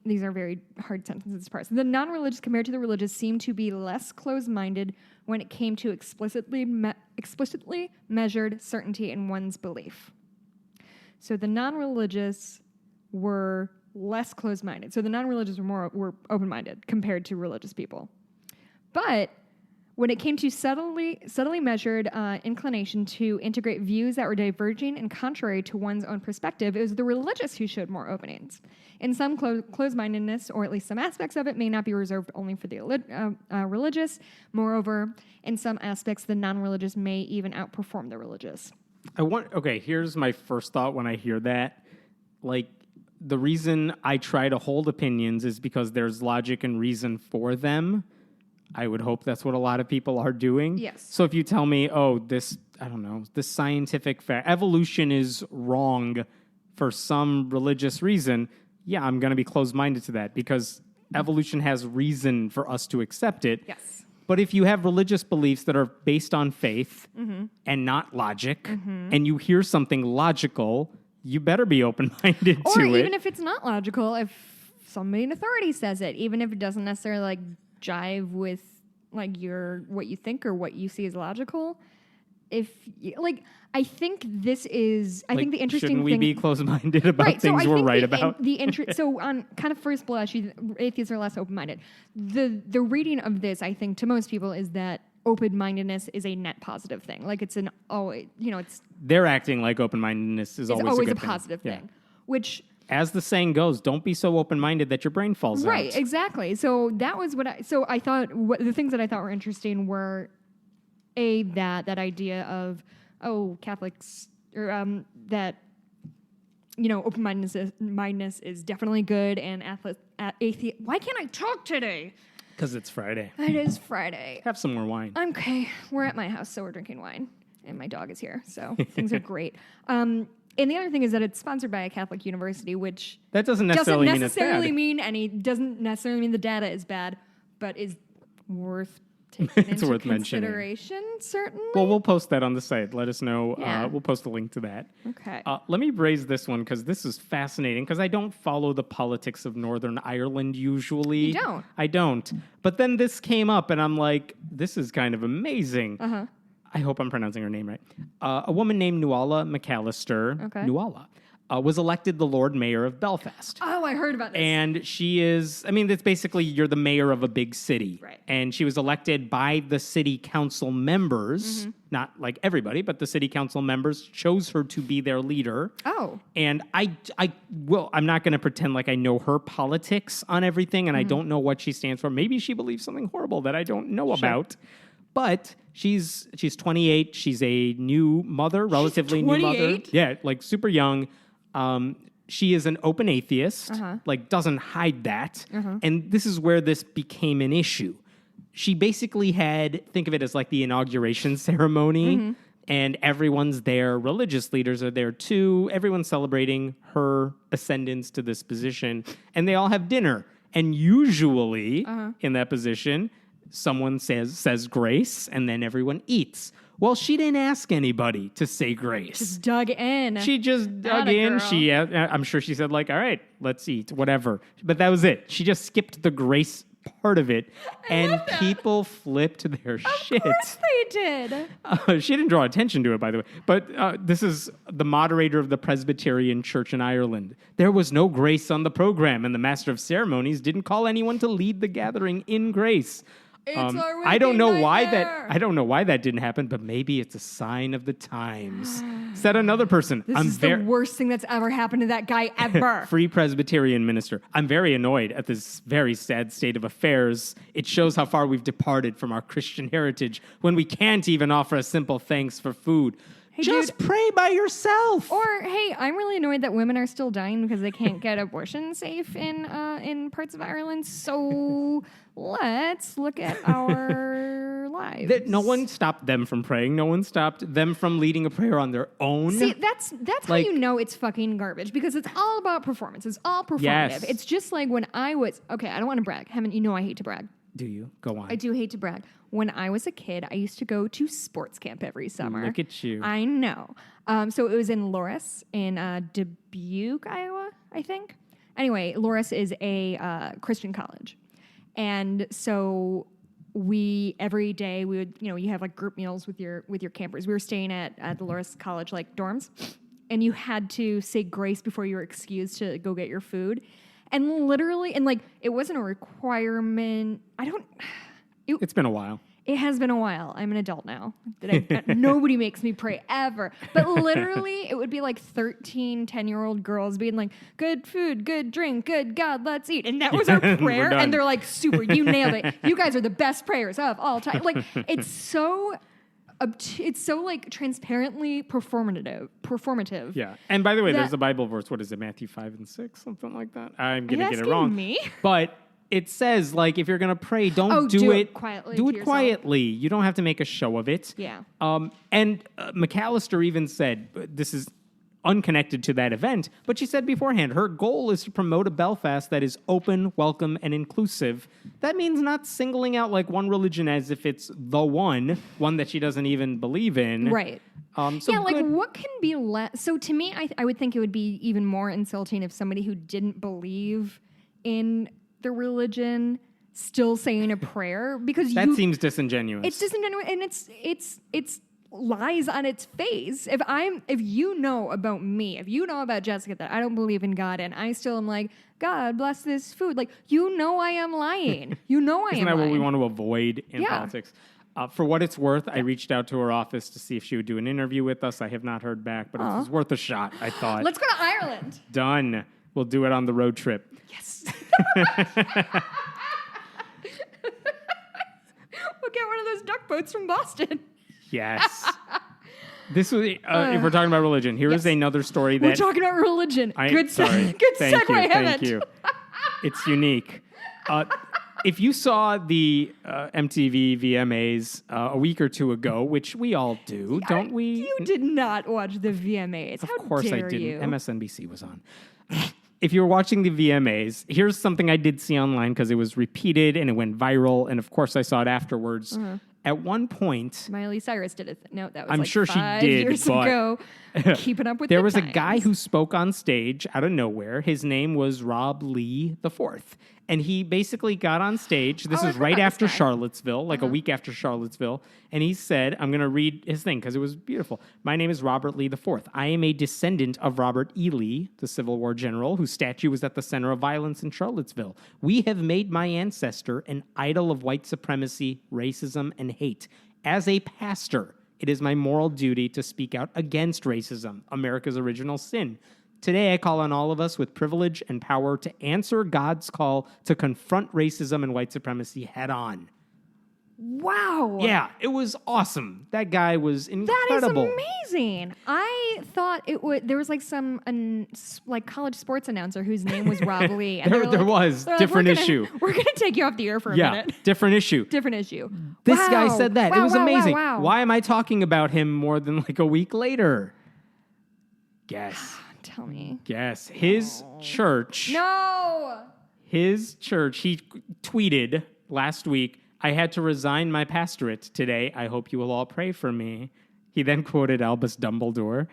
these are very hard sentences to parse. The non-religious compared to the religious seem to be less closed-minded when it came to explicitly measured certainty in one's belief. So the non-religious were less closed-minded. So the non-religious were open-minded compared to religious people. But when it came to subtly measured inclination to integrate views that were diverging and contrary to one's own perspective, it was the religious who showed more openings. In some closed-mindedness, or at least some aspects of it, may not be reserved only for the religious. Moreover, in some aspects, the non-religious may even outperform the religious. Here's my first thought when I hear that. Like, the reason I try to hold opinions is because there's logic and reason for them. I would hope that's what a lot of people are doing. Yes. So if you tell me, this scientific fact, evolution is wrong for some religious reason, yeah, I'm going to be closed-minded to that because evolution has reason for us to accept it. Yes. But if you have religious beliefs that are based on faith and not logic, and you hear something logical, you better be open-minded to it. Or even if it's not logical, if somebody in authority says it, even if it doesn't necessarily jive with what you think or what you see as logical. I think this is. I think the interesting shouldn't we thing. be closed-minded about things we're right about? So on kind of first blush, atheists are less open-minded. The reading of this, I think, to most people is that open-mindedness is a net positive thing. Like it's it's. They're acting like open-mindedness is always a positive thing, yeah. Which. As the saying goes, don't be so open-minded that your brain falls out. Right, exactly. So that was I thought the things that I thought were interesting were that idea of Catholics or that open-mindedness is definitely good and atheist. Why can't I talk today? Because it's Friday. It is Friday. Have some more wine. Okay, we're at my house, so we're drinking wine, and my dog is here, so things are great. And the other thing is that it's sponsored by a Catholic university, which that doesn't necessarily mean it's bad. Doesn't necessarily mean the data is bad, but is worth taking into consideration, certainly. Well, we'll post that on the site. Let us know. Yeah. We'll post a link to that. Okay. Let me raise this one because this is fascinating because I don't follow the politics of Northern Ireland usually. You don't? I don't. But then this came up and I'm like, this is kind of amazing. Uh-huh. I hope I'm pronouncing her name right. A woman named Nuala McAllister, Nuala, was elected the Lord Mayor of Belfast. Oh, I heard about this. And she is, it's basically you're the mayor of a big city. Right. And she was elected by the city council members, not like everybody, but the city council members chose her to be their leader. Oh. And I'm not going to pretend like I know her politics on everything and I don't know what she stands for. Maybe she believes something horrible that I don't know about. But she's 28. She's a new mother, relatively new mother. Yeah, like super young. She is an open atheist, doesn't hide that. And this is where this became an issue. She basically think of it as like the inauguration ceremony, and everyone's there. Religious leaders are there too. Everyone's celebrating her ascendance to this position, and they all have dinner. And usually in that position, someone says grace, and then everyone eats. Well, she didn't ask anybody to say grace. Just dug in. She just dug in. Girl. I'm sure she said, all right, let's eat, whatever. But that was it. She just skipped the grace part of it, and people flipped their shit. Of course they did. She didn't draw attention to it, by the way. But this is the moderator of the Presbyterian Church in Ireland. There was no grace on the program, and the master of ceremonies didn't call anyone to lead the gathering in grace. I don't know why that didn't happen, but maybe it's a sign of the times. Said another person. This is the worst thing that's ever happened to that guy ever. Free Presbyterian minister. I'm very annoyed at this very sad state of affairs. It shows how far we've departed from our Christian heritage when we can't even offer a simple thanks for food. Hey, just pray by yourself. Or, hey, I'm really annoyed that women are still dying because they can't get abortion safe in parts of Ireland. So let's look at our lives. No one stopped them from praying. No one stopped them from leading a prayer on their own. See, that's how you know it's fucking garbage, because it's all about performance. It's all performative. Yes. It's just like when I was, I don't want to brag. I hate to brag. Do you? Go on. I do hate to brag. When I was a kid, I used to go to sports camp every summer. Look at you. I know. So it was in Loris in Dubuque, Iowa, I think. Anyway, Loras is a Christian college. And so every day we would, you have like group meals with your campers. We were staying at the Loras College like dorms, and you had to say grace before you were excused to go get your food. And literally, and like, it wasn't a requirement. It's been a while. It has been a while. I'm an adult now. Nobody makes me pray ever. But literally, it would be like 13, 10-year-old girls being like, good food, good drink, good God, let's eat. And that was our prayer. And they're like, super, you nailed it. You guys are the best prayers of all time. Like, it's so like transparently performative. Yeah. And by the way, there's a Bible verse. What is it? Matthew 5 and 6, something like that. I'm going to get it wrong. Me? But it says, like, if you're going to pray, don't do it quietly. Do it quietly. You don't have to make a show of it. Yeah. And McAllister even said, this is unconnected to that event, but she said beforehand, her goal is to promote a Belfast that is open, welcome, and inclusive. That means not singling out like one religion as if it's the one that she doesn't even believe in. Right. Like what can be less? So to me, I would think it would be even more insulting if somebody who didn't believe in the religion still saying a prayer, because that seems disingenuous. It's disingenuous, and it's lies on its face. If you know about me, if you know about Jessica that I don't believe in God, and I still am like, God bless this food, like, I am lying. Isn't that what we want to avoid in politics? For what it's worth, I reached out to her office to see if she would do an interview with us. I have not heard back, but it was worth a shot, I thought. Let's go to Ireland. Done. We'll do it on the road trip. Yes. We'll get one of those duck boats from Boston. Yes. This was, if we're talking about religion, here is another story that... We're talking about religion. Good segue, Thank you. It's unique. If you saw the MTV VMAs a week or two ago, which we all do, don't we? You did not watch the VMAs. Of course I didn't. MSNBC was on. If you were watching the VMAs, here's something I did see online because it was repeated and it went viral. And of course, I saw it afterwards. At one point, Miley Cyrus did it. No, that was I'm like sure she 5 did, years but ago. Keeping up with there the was times. a guy who spoke on stage out of nowhere. His name was Rob Lee IV. And he basically got on stage. This is right after Charlottesville, like a week after Charlottesville. And he said, I'm going to read his thing because it was beautiful. My name is Robert Lee IV. I am a descendant of Robert E. Lee, the Civil War general, whose statue was at the center of violence in Charlottesville. We have made my ancestor an idol of white supremacy, racism, and hate. As a pastor, it is my moral duty to speak out against racism, America's original sin. Today, I call on all of us with privilege and power to answer God's call to confront racism and white supremacy head on. Wow. Yeah, it was awesome. That guy was incredible. That is amazing. I thought it would. There was like some like college sports announcer whose name was Rob Lee. And there was. Different issue. We're going to take you off the air for a minute. Different issue. Different issue. This guy said that. It was amazing. Wow. Why am I talking about him more than like a week later? Guess. Tell me. Yes. His church. No. His church, he tweeted last week, I had to resign my pastorate today. I hope you will all pray for me. He then quoted Albus Dumbledore.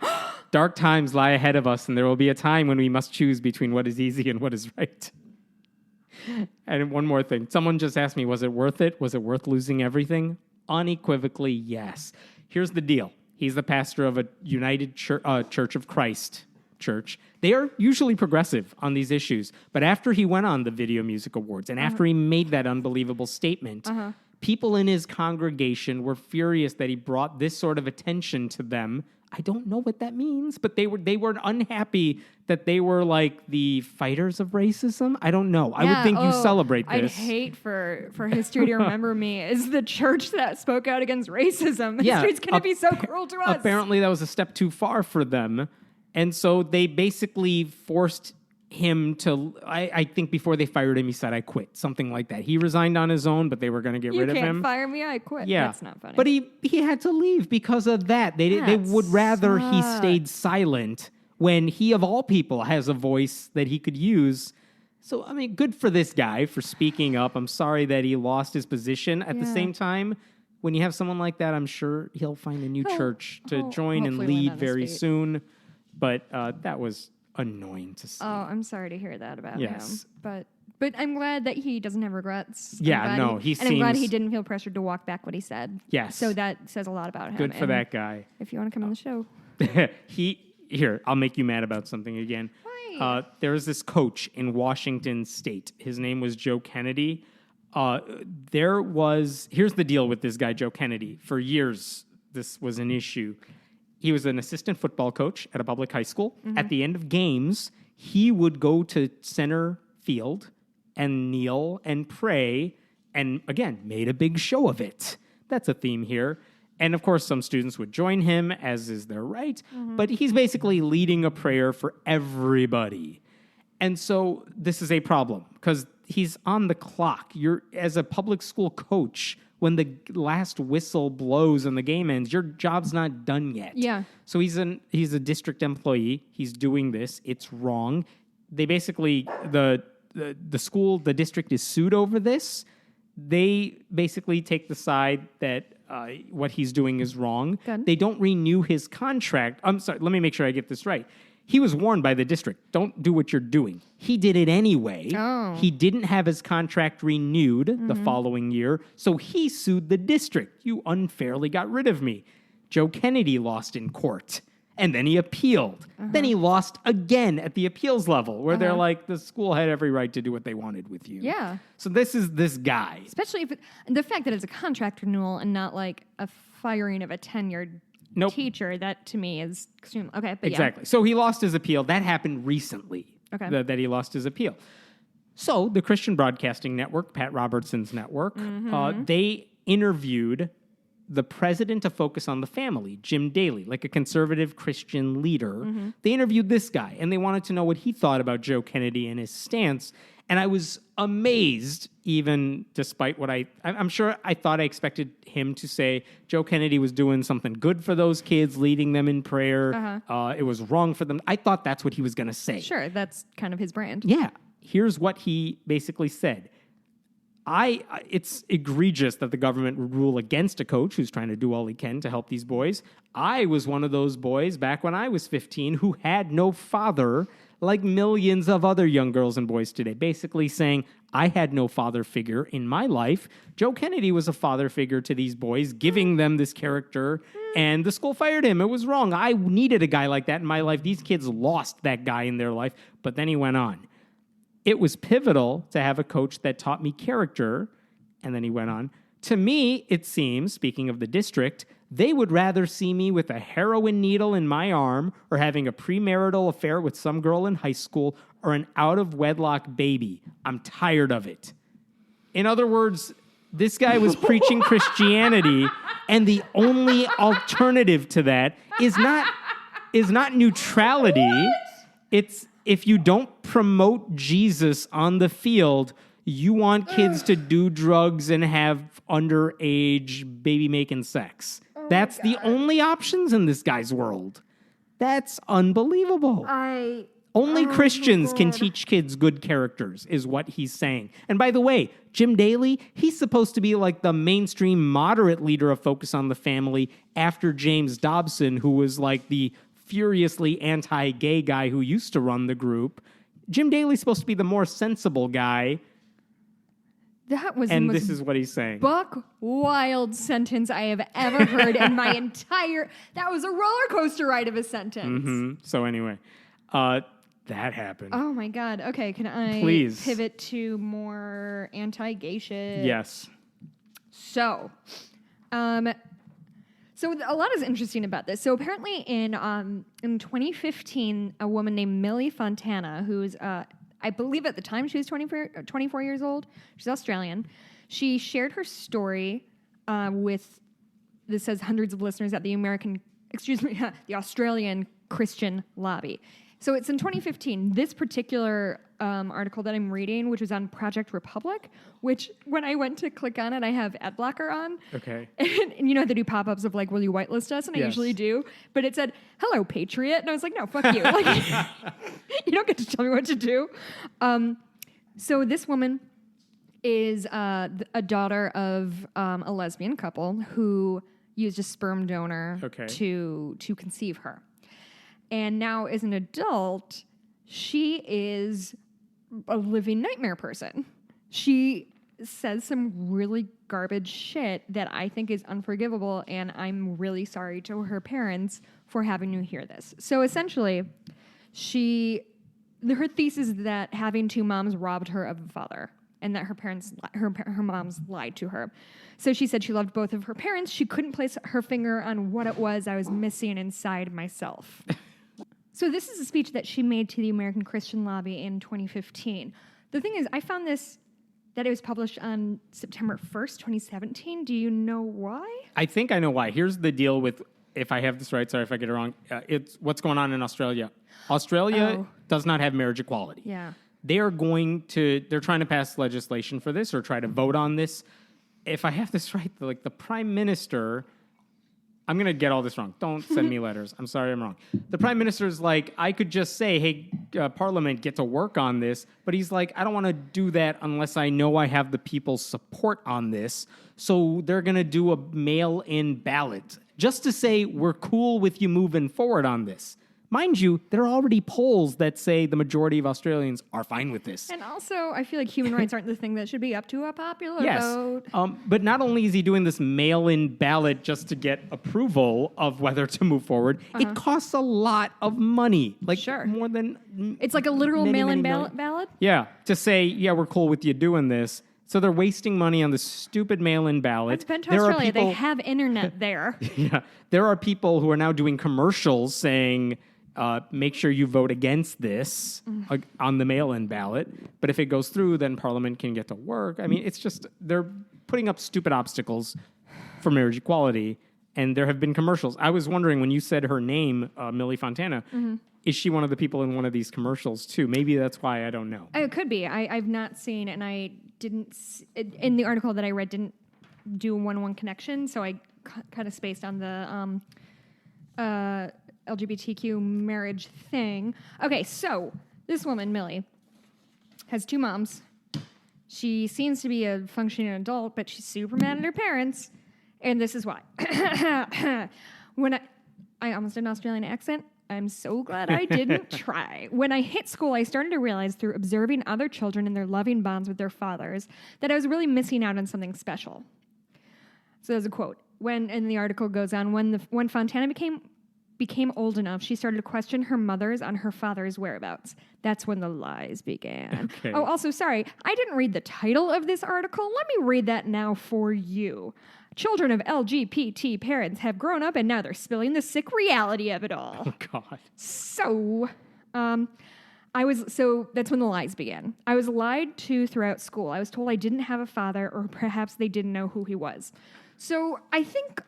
Dark times lie ahead of us, and there will be a time when we must choose between what is easy and what is right. And one more thing. Someone just asked me, was it worth it? Was it worth losing everything? Unequivocally, yes. Here's the deal. He's the pastor of a United Church of Christ church. They are usually progressive on these issues. But after he went on the Video Music Awards and after he made that unbelievable statement, people in his congregation were furious that he brought this sort of attention to them. I don't know what that means, but they were unhappy that they were like the fighters of racism. I don't know. I would think you celebrate this. I'd hate for history to remember me as the church that spoke out against racism. History's going to be so cruel to us. Apparently that was a step too far for them. And so they basically forced him to, I think before they fired him, he said, I quit. Something like that. He resigned on his own, but they were going to get rid of him. You can't fire me, I quit. Yeah. That's not funny. But he had to leave because of that. They would rather he stayed silent when he, of all people, has a voice that he could use. So, I mean, good for this guy for speaking up. I'm sorry that he lost his position. At the same time, when you have someone like that, I'm sure he'll find a new church to join and lead very soon. But that was annoying to see. Oh, I'm sorry to hear that about Yes. him. But I'm glad that he doesn't have regrets. Yeah, I'm glad he didn't feel pressured to walk back what he said. Yes. So that says a lot about him. Good for that guy. If you want to come on the show. Here, I'll make you mad about something again. Why? There was this coach in Washington State. His name was Joe Kennedy. Here's the deal with this guy, Joe Kennedy. For years, this was an issue. He was an assistant football coach at a public high school. Mm-hmm. At the end of games, he would go to center field and kneel and pray, and again, made a big show of it. That's a theme here. And of course, some students would join him, as is their right, but he's basically leading a prayer for everybody. And so this is a problem, because he's on the clock. As a public school coach, when the last whistle blows and the game ends, your job's not done yet. Yeah. So he's a district employee. He's doing this. It's wrong. They basically, the district is sued over this. They basically take the side that what he's doing is wrong. Good. They don't renew his contract. I'm sorry, let me make sure I get this right. He was warned by the district, don't do what you're doing. He did it anyway. Oh. He didn't have his contract renewed the following year, so he sued the district. You unfairly got rid of me. Joe Kennedy lost in court, and then he appealed. Then he lost again at the appeals level, where they're like, the school had every right to do what they wanted with you. Yeah. So this is this guy. Especially if the fact that it's a contract renewal and not like a firing of a tenured teacher, that to me is extreme. Okay, but exactly. So he lost his appeal. That happened recently. Okay. That he lost his appeal. So the Christian Broadcasting Network, Pat Robertson's network, they interviewed the president of Focus on the Family, Jim Daly, like a conservative Christian leader. They interviewed this guy, and they wanted to know what he thought about Joe Kennedy and his stance. And I was amazed, even despite what I'm sure I thought I expected him to say Joe Kennedy was doing something good for those kids, leading them in prayer. It was wrong for them. I thought that's what he was going to say. Sure, that's kind of his brand. Yeah. Here's what he basically said. It's egregious that the government would rule against a coach who's trying to do all he can to help these boys. I was one of those boys back when I was 15 who had no father, like millions of other young girls and boys today, basically saying, I had no father figure in my life. Joe Kennedy was a father figure to these boys, giving them this character, and the school fired him. It was wrong. I needed a guy like that in my life. These kids lost that guy in their life, but then he went on. It was pivotal to have a coach that taught me character, and then he went on. To me, it seems, speaking of the district, they would rather see me with a heroin needle in my arm or having a premarital affair with some girl in high school or an out-of-wedlock baby. I'm tired of it. In other words, this guy was preaching Christianity, and the only alternative to that is not neutrality. What? It's if you don't promote Jesus on the field, you want kids to do drugs and have underage baby-making sex. That's the only options in this guy's world. That's unbelievable. Only Christians can teach kids good characters, is what he's saying. And by the way, Jim Daly, he's supposed to be like the mainstream moderate leader of Focus on the Family after James Dobson, who was like the furiously anti-gay guy who used to run the group. Jim Daly's supposed to be the more sensible guy. That was and the this is what he's saying. Buck wild sentence I have ever heard in my entire... That was a roller coaster ride of a sentence. So anyway, that happened. Oh my God. Okay, can I Please pivot to more anti-gay shit? Yes. So a lot is interesting about this. So apparently in 2015, a woman named Millie Fontana, who's I believe at the time she was 24 years old. She's Australian. She shared her story with, this says hundreds of listeners at the the Australian Christian Lobby. So it's in 2015. This particular article that I'm reading, which was on Project Republic, which when I went to click on it, I have ad blocker on. Okay. And you know, they do pop-ups of like, will you whitelist us? And I usually do. But it said, hello, Patriot. And I was like, no, fuck you. Like, you don't get to tell me what to do. So this woman is a daughter of a lesbian couple who used a sperm donor to conceive her. And now as an adult, she is a living nightmare person. She says some really garbage shit that I think is unforgivable, and I'm really sorry to her parents for having to hear this. So essentially, her thesis is that having two moms robbed her of a father, and that her moms lied to her. So she said she loved both of her parents. She couldn't place her finger on what it was I was missing inside myself. So this is a speech that she made to the American Christian Lobby in 2015. The thing is, I found this, that it was published on September 1st, 2017. Do you know why? I think I know why. Here's the deal with, if I have this right, sorry if I get it wrong, it's what's going on in Australia. Australia does not have marriage equality. Yeah. They're trying to pass legislation for this or try to vote on this. If I have this right, the prime minister, I'm going to get all this wrong. Don't send me letters. I'm sorry I'm wrong. The prime minister's like, I could just say, hey, Parliament, get to work on this. But he's like, I don't want to do that unless I know I have the people's support on this. So they're going to do a mail-in ballot just to say we're cool with you moving forward on this. Mind you, there are already polls that say the majority of Australians are fine with this. And also, I feel like human rights aren't the thing that should be up to a popular vote. But not only is he doing this mail-in ballot just to get approval of whether to move forward, it costs a lot of money. More than... It's like a literal mail-in ballot? Yeah, to say, yeah, we're cool with you doing this. So they're wasting money on this stupid mail-in ballot. It's been to Australia. They have internet there. Yeah. There are people who are now doing commercials saying... make sure you vote against this on the mail-in ballot. But if it goes through, then Parliament can get to work. I mean, it's just, they're putting up stupid obstacles for marriage equality. And there have been commercials. I was wondering, when you said her name, Millie Fontana, is she one of the people in one of these commercials too? Maybe that's why, I don't know. It could be. I've not seen, and I didn't, in the article that I read, didn't do a one-on-one connection. So I kind of spaced on the... LGBTQ marriage thing. Okay, so this woman, Millie, has two moms. She seems to be a functioning adult, but she's super mad at her parents. And this is why. When I almost did an Australian accent. I'm so glad I didn't try. When I hit school, I started to realize through observing other children and their loving bonds with their fathers that I was really missing out on something special. So there's a quote. And the article goes on, when Fontana became old enough, she started to question her mother's on her father's whereabouts. That's when the lies began. Okay. Oh, also, sorry, I didn't read the title of this article. Let me read that now for you. Children of LGBT parents have grown up and now they're spilling the sick reality of it all. Oh, God. So, that's when the lies began. I was lied to throughout school. I was told I didn't have a father, or perhaps they didn't know who he was. So I think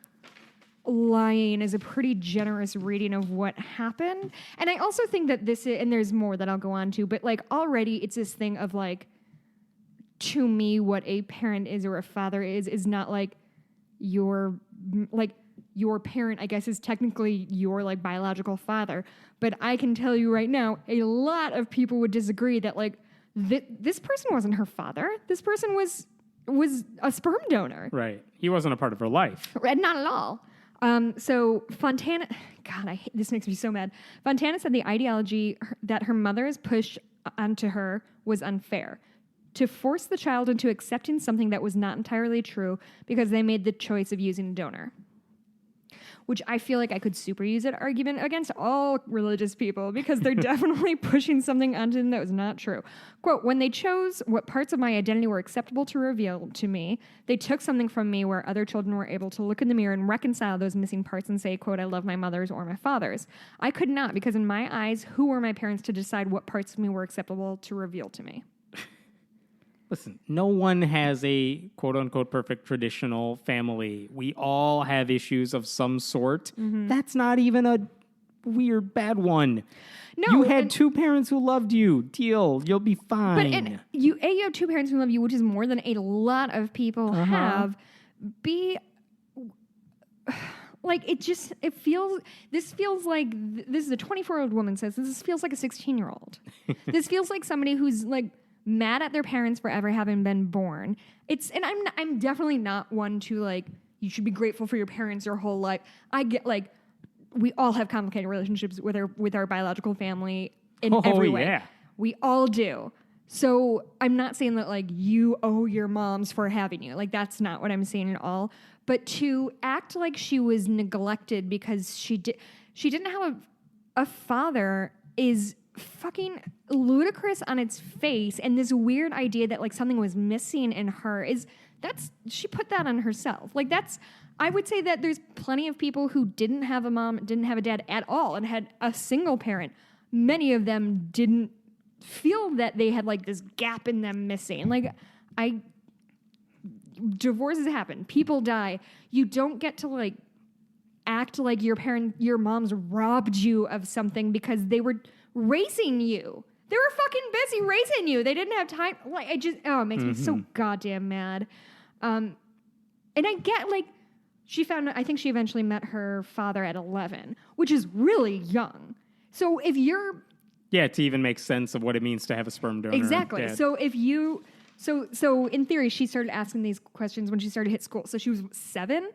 lying is a pretty generous reading of what happened. And I also think that and there's more that I'll go on to, but already it's this thing of to me, what a parent is or a father is not your parent, I guess, is technically your biological father. But I can tell you right now, a lot of people would disagree that this person wasn't her father. This person was a sperm donor. Right. He wasn't a part of her life. Not at all. So Fontana, God, this makes me so mad. Fontana said the ideology that her mothers pushed onto her was unfair. To force the child into accepting something that was not entirely true because they made the choice of using a donor. Which I feel like I could super use that argument against all religious people because they're definitely pushing something onto them that was not true. Quote, when they chose what parts of my identity were acceptable to reveal to me, they took something from me where other children were able to look in the mirror and reconcile those missing parts and say, quote, I love my mother's or my father's. I could not because in my eyes, who were my parents to decide what parts of me were acceptable to reveal to me? Listen, no one has a quote-unquote perfect traditional family. We all have issues of some sort. Mm-hmm. That's not even a weird, bad one. No, you had two parents who loved you. Deal. You'll be fine. But you have two parents who love you, which is more than a lot of people have. This feels like this is a 24-year-old woman says, this feels like a 16-year-old. This feels like somebody who's mad at their parents for ever having been born. I'm definitely not one to you should be grateful for your parents your whole life. I get we all have complicated relationships with our biological family. in every way. Yeah. We all do. So I'm not saying that like you owe your moms for having you. Like that's not what I'm saying at all. But to act like she was neglected because she didn't have a father is fucking ludicrous on its face. And this weird idea that like something was missing in her she put that on herself. Like I would say that there's plenty of people who didn't have a mom, didn't have a dad at all, and had a single parent. Many of them didn't feel that they had like this gap in them missing. Like divorces happen, people die. You don't get to like act like your mom's robbed you of something because they were raising you. They were fucking busy raising you. They didn't have time. Like it makes me so goddamn mad. And I get like I think she eventually met her father at 11, which is really young. So if you're to even make sense of what it means to have a sperm donor. Exactly. Dad. So if you so in theory she started asking these questions when she started to hit school. So she was 7.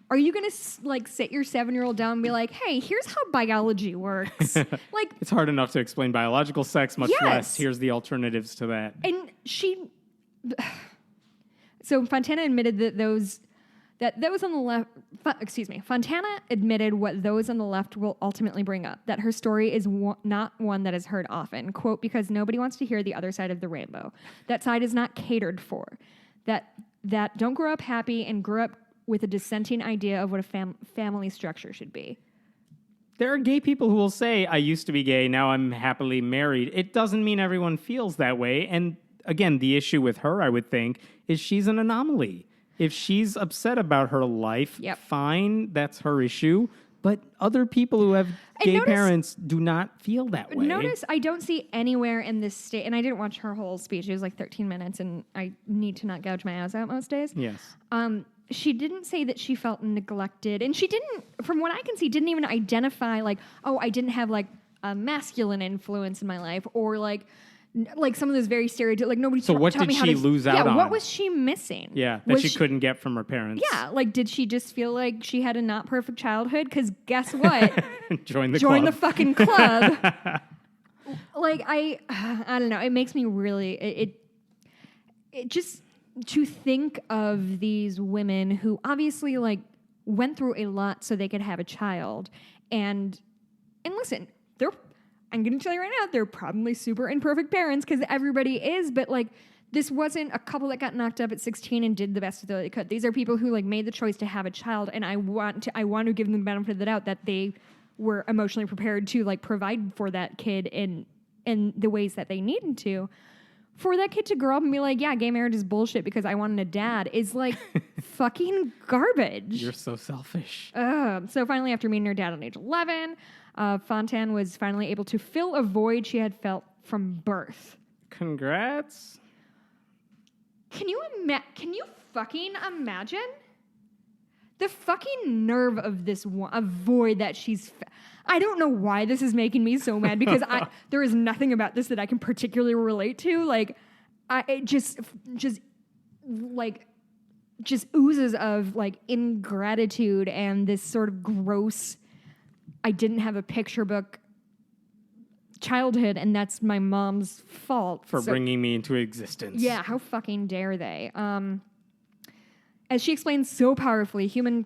Are you going to like sit your 7-year-old down and be like, "Hey, here's how biology works." Like it's hard enough to explain biological sex, much less here's the alternatives to that. And so Fontana admitted that those on the left, Fontana admitted what those on the left will ultimately bring up, that her story is not one that is heard often, quote, because nobody wants to hear the other side of the rainbow. That side is not catered for. That don't grow up happy and grow up with a dissenting idea of what a family structure should be. There are gay people who will say, I used to be gay, now I'm happily married. It doesn't mean everyone feels that way. And again, the issue with her, I would think, is she's an anomaly. If she's upset about her life, fine, that's her issue. But other people who have gay parents do not feel that way. Notice I don't see anywhere in this state, and I didn't watch her whole speech. It was like 13 minutes, and I need to not gouge my ass out most days. Yes. She didn't say that she felt neglected, and she didn't, from what I can see, didn't even identify like, oh, I didn't have like a masculine influence in my life, or like some of those very stereotypes. Like nobody. So what did she lose out on? Yeah, what was she missing? Yeah, that she couldn't get from her parents. Yeah, like did she just feel like she had a not perfect childhood? Because guess what? Join the fucking club. Like I don't know. It makes me really it just to think of these women who obviously like went through a lot so they could have a child, and listen, I'm going to tell you right now, they're probably super imperfect parents because everybody is, but like this wasn't a couple that got knocked up at 16 and did the best that they could. These are people who like made the choice to have a child, and I want to give them the benefit of the doubt that they were emotionally prepared to like provide for that kid in the ways that they needed to. For that kid to grow up and be like, yeah, gay marriage is bullshit because I wanted a dad is like fucking garbage. You're so selfish. So finally, after meeting her dad on age 11, Fontaine was finally able to fill a void she had felt from birth. Congrats. Can you fucking imagine? The fucking nerve of this a void that she's... I don't know why this is making me so mad because there is nothing about this that I can particularly relate to. Like, it just oozes of like ingratitude and this sort of gross, I didn't have a picture book childhood and that's my mom's fault. For bringing me into existence. Yeah, how fucking dare they? As she explains so powerfully, human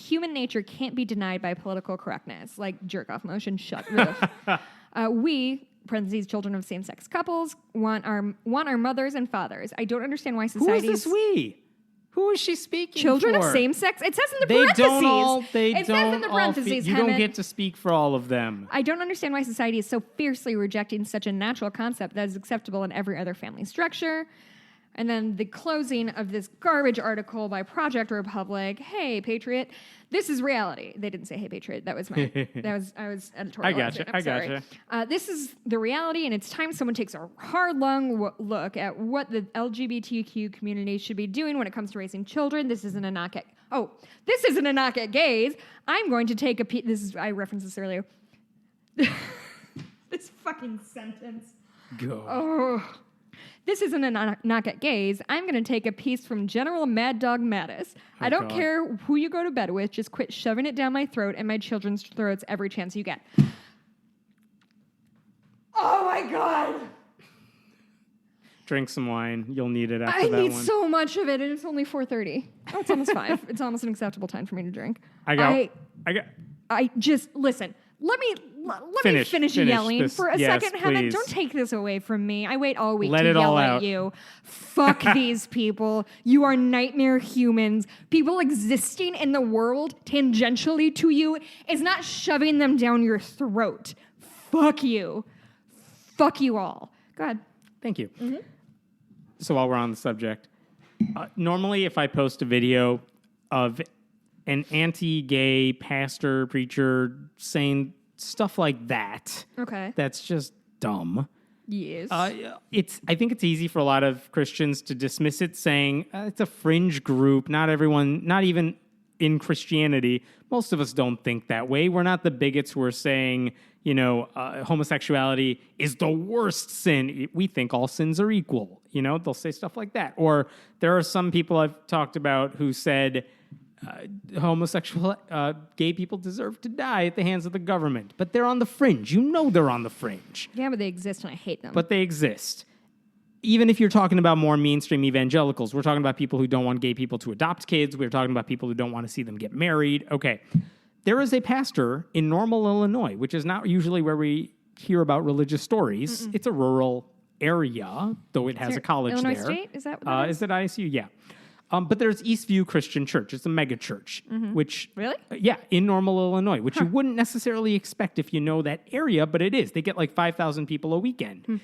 nature can't be denied by political correctness, like jerk-off motion, shut. We, parentheses, children of same-sex couples, want our mothers and fathers. I don't understand why society... Who is this we? Who is she speaking Children for? of same-sex... It says in the parentheses. It says in the parentheses, you don't get to speak for all of them. I don't understand why society is so fiercely rejecting such a natural concept that is acceptable in every other family structure. And then the closing of this garbage article by Project Republic. Hey, Patriot, this is reality. They didn't say, "Hey, Patriot." That was I was editorializing. I gotcha. This is the reality, and it's time someone takes a hard, long look at what the LGBTQ community should be doing when it comes to raising children. This isn't a knock at gays. I'm going to take a I referenced this earlier. This fucking sentence. Go. Oh. This isn't a knock at gays. I'm going to take a piece from General Mad Dog Mattis. I don't care who you go to bed with. Just quit shoving it down my throat and my children's throats every chance you get. my God. Drink some wine. You'll need it after I that need one. so much of it, and it's only 4:30. Oh, it's almost 5. It's almost an acceptable time for me to drink. I just listen. Let me finish yelling this. for a Yes, second. Heaven, please. don't take this away from me. I wait all week Let to it all yell out. at you. Fuck these people. You are nightmare humans. People existing in the world tangentially to you is not shoving them down your throat. Fuck you. Fuck you all. Go ahead. Thank you. Mm-hmm. So while we're on the subject, normally if I post a video of an anti-gay pastor, preacher saying stuff like that, Okay. that's just dumb. Yes. I think it's easy for a lot of Christians to dismiss it, saying it's a fringe group. Not everyone, not even in Christianity, most of us don't think that way. We're not the bigots who are saying, homosexuality is the worst sin. We think all sins are equal. They'll say stuff like that. Or there are some people I've talked about who said homosexual gay people deserve to die at the hands of the government. But they're on the fringe. They're on the fringe. Yeah, but they exist and I hate them. But they exist. Even if you're talking about more mainstream evangelicals, we're talking about people who don't want gay people to adopt kids. We're talking about people who don't want to see them get married. Okay. There is a pastor in Normal, Illinois, which is not usually where we hear about religious stories. Mm-mm. It's a rural area, though it has a college Illinois there. State? Is that what that is? Is it ISU? Yeah. But there's Eastview Christian Church. It's a megachurch, which... Really? In Normal, Illinois, which you wouldn't necessarily expect if you know that area, but it is. They get like 5,000 people a weekend.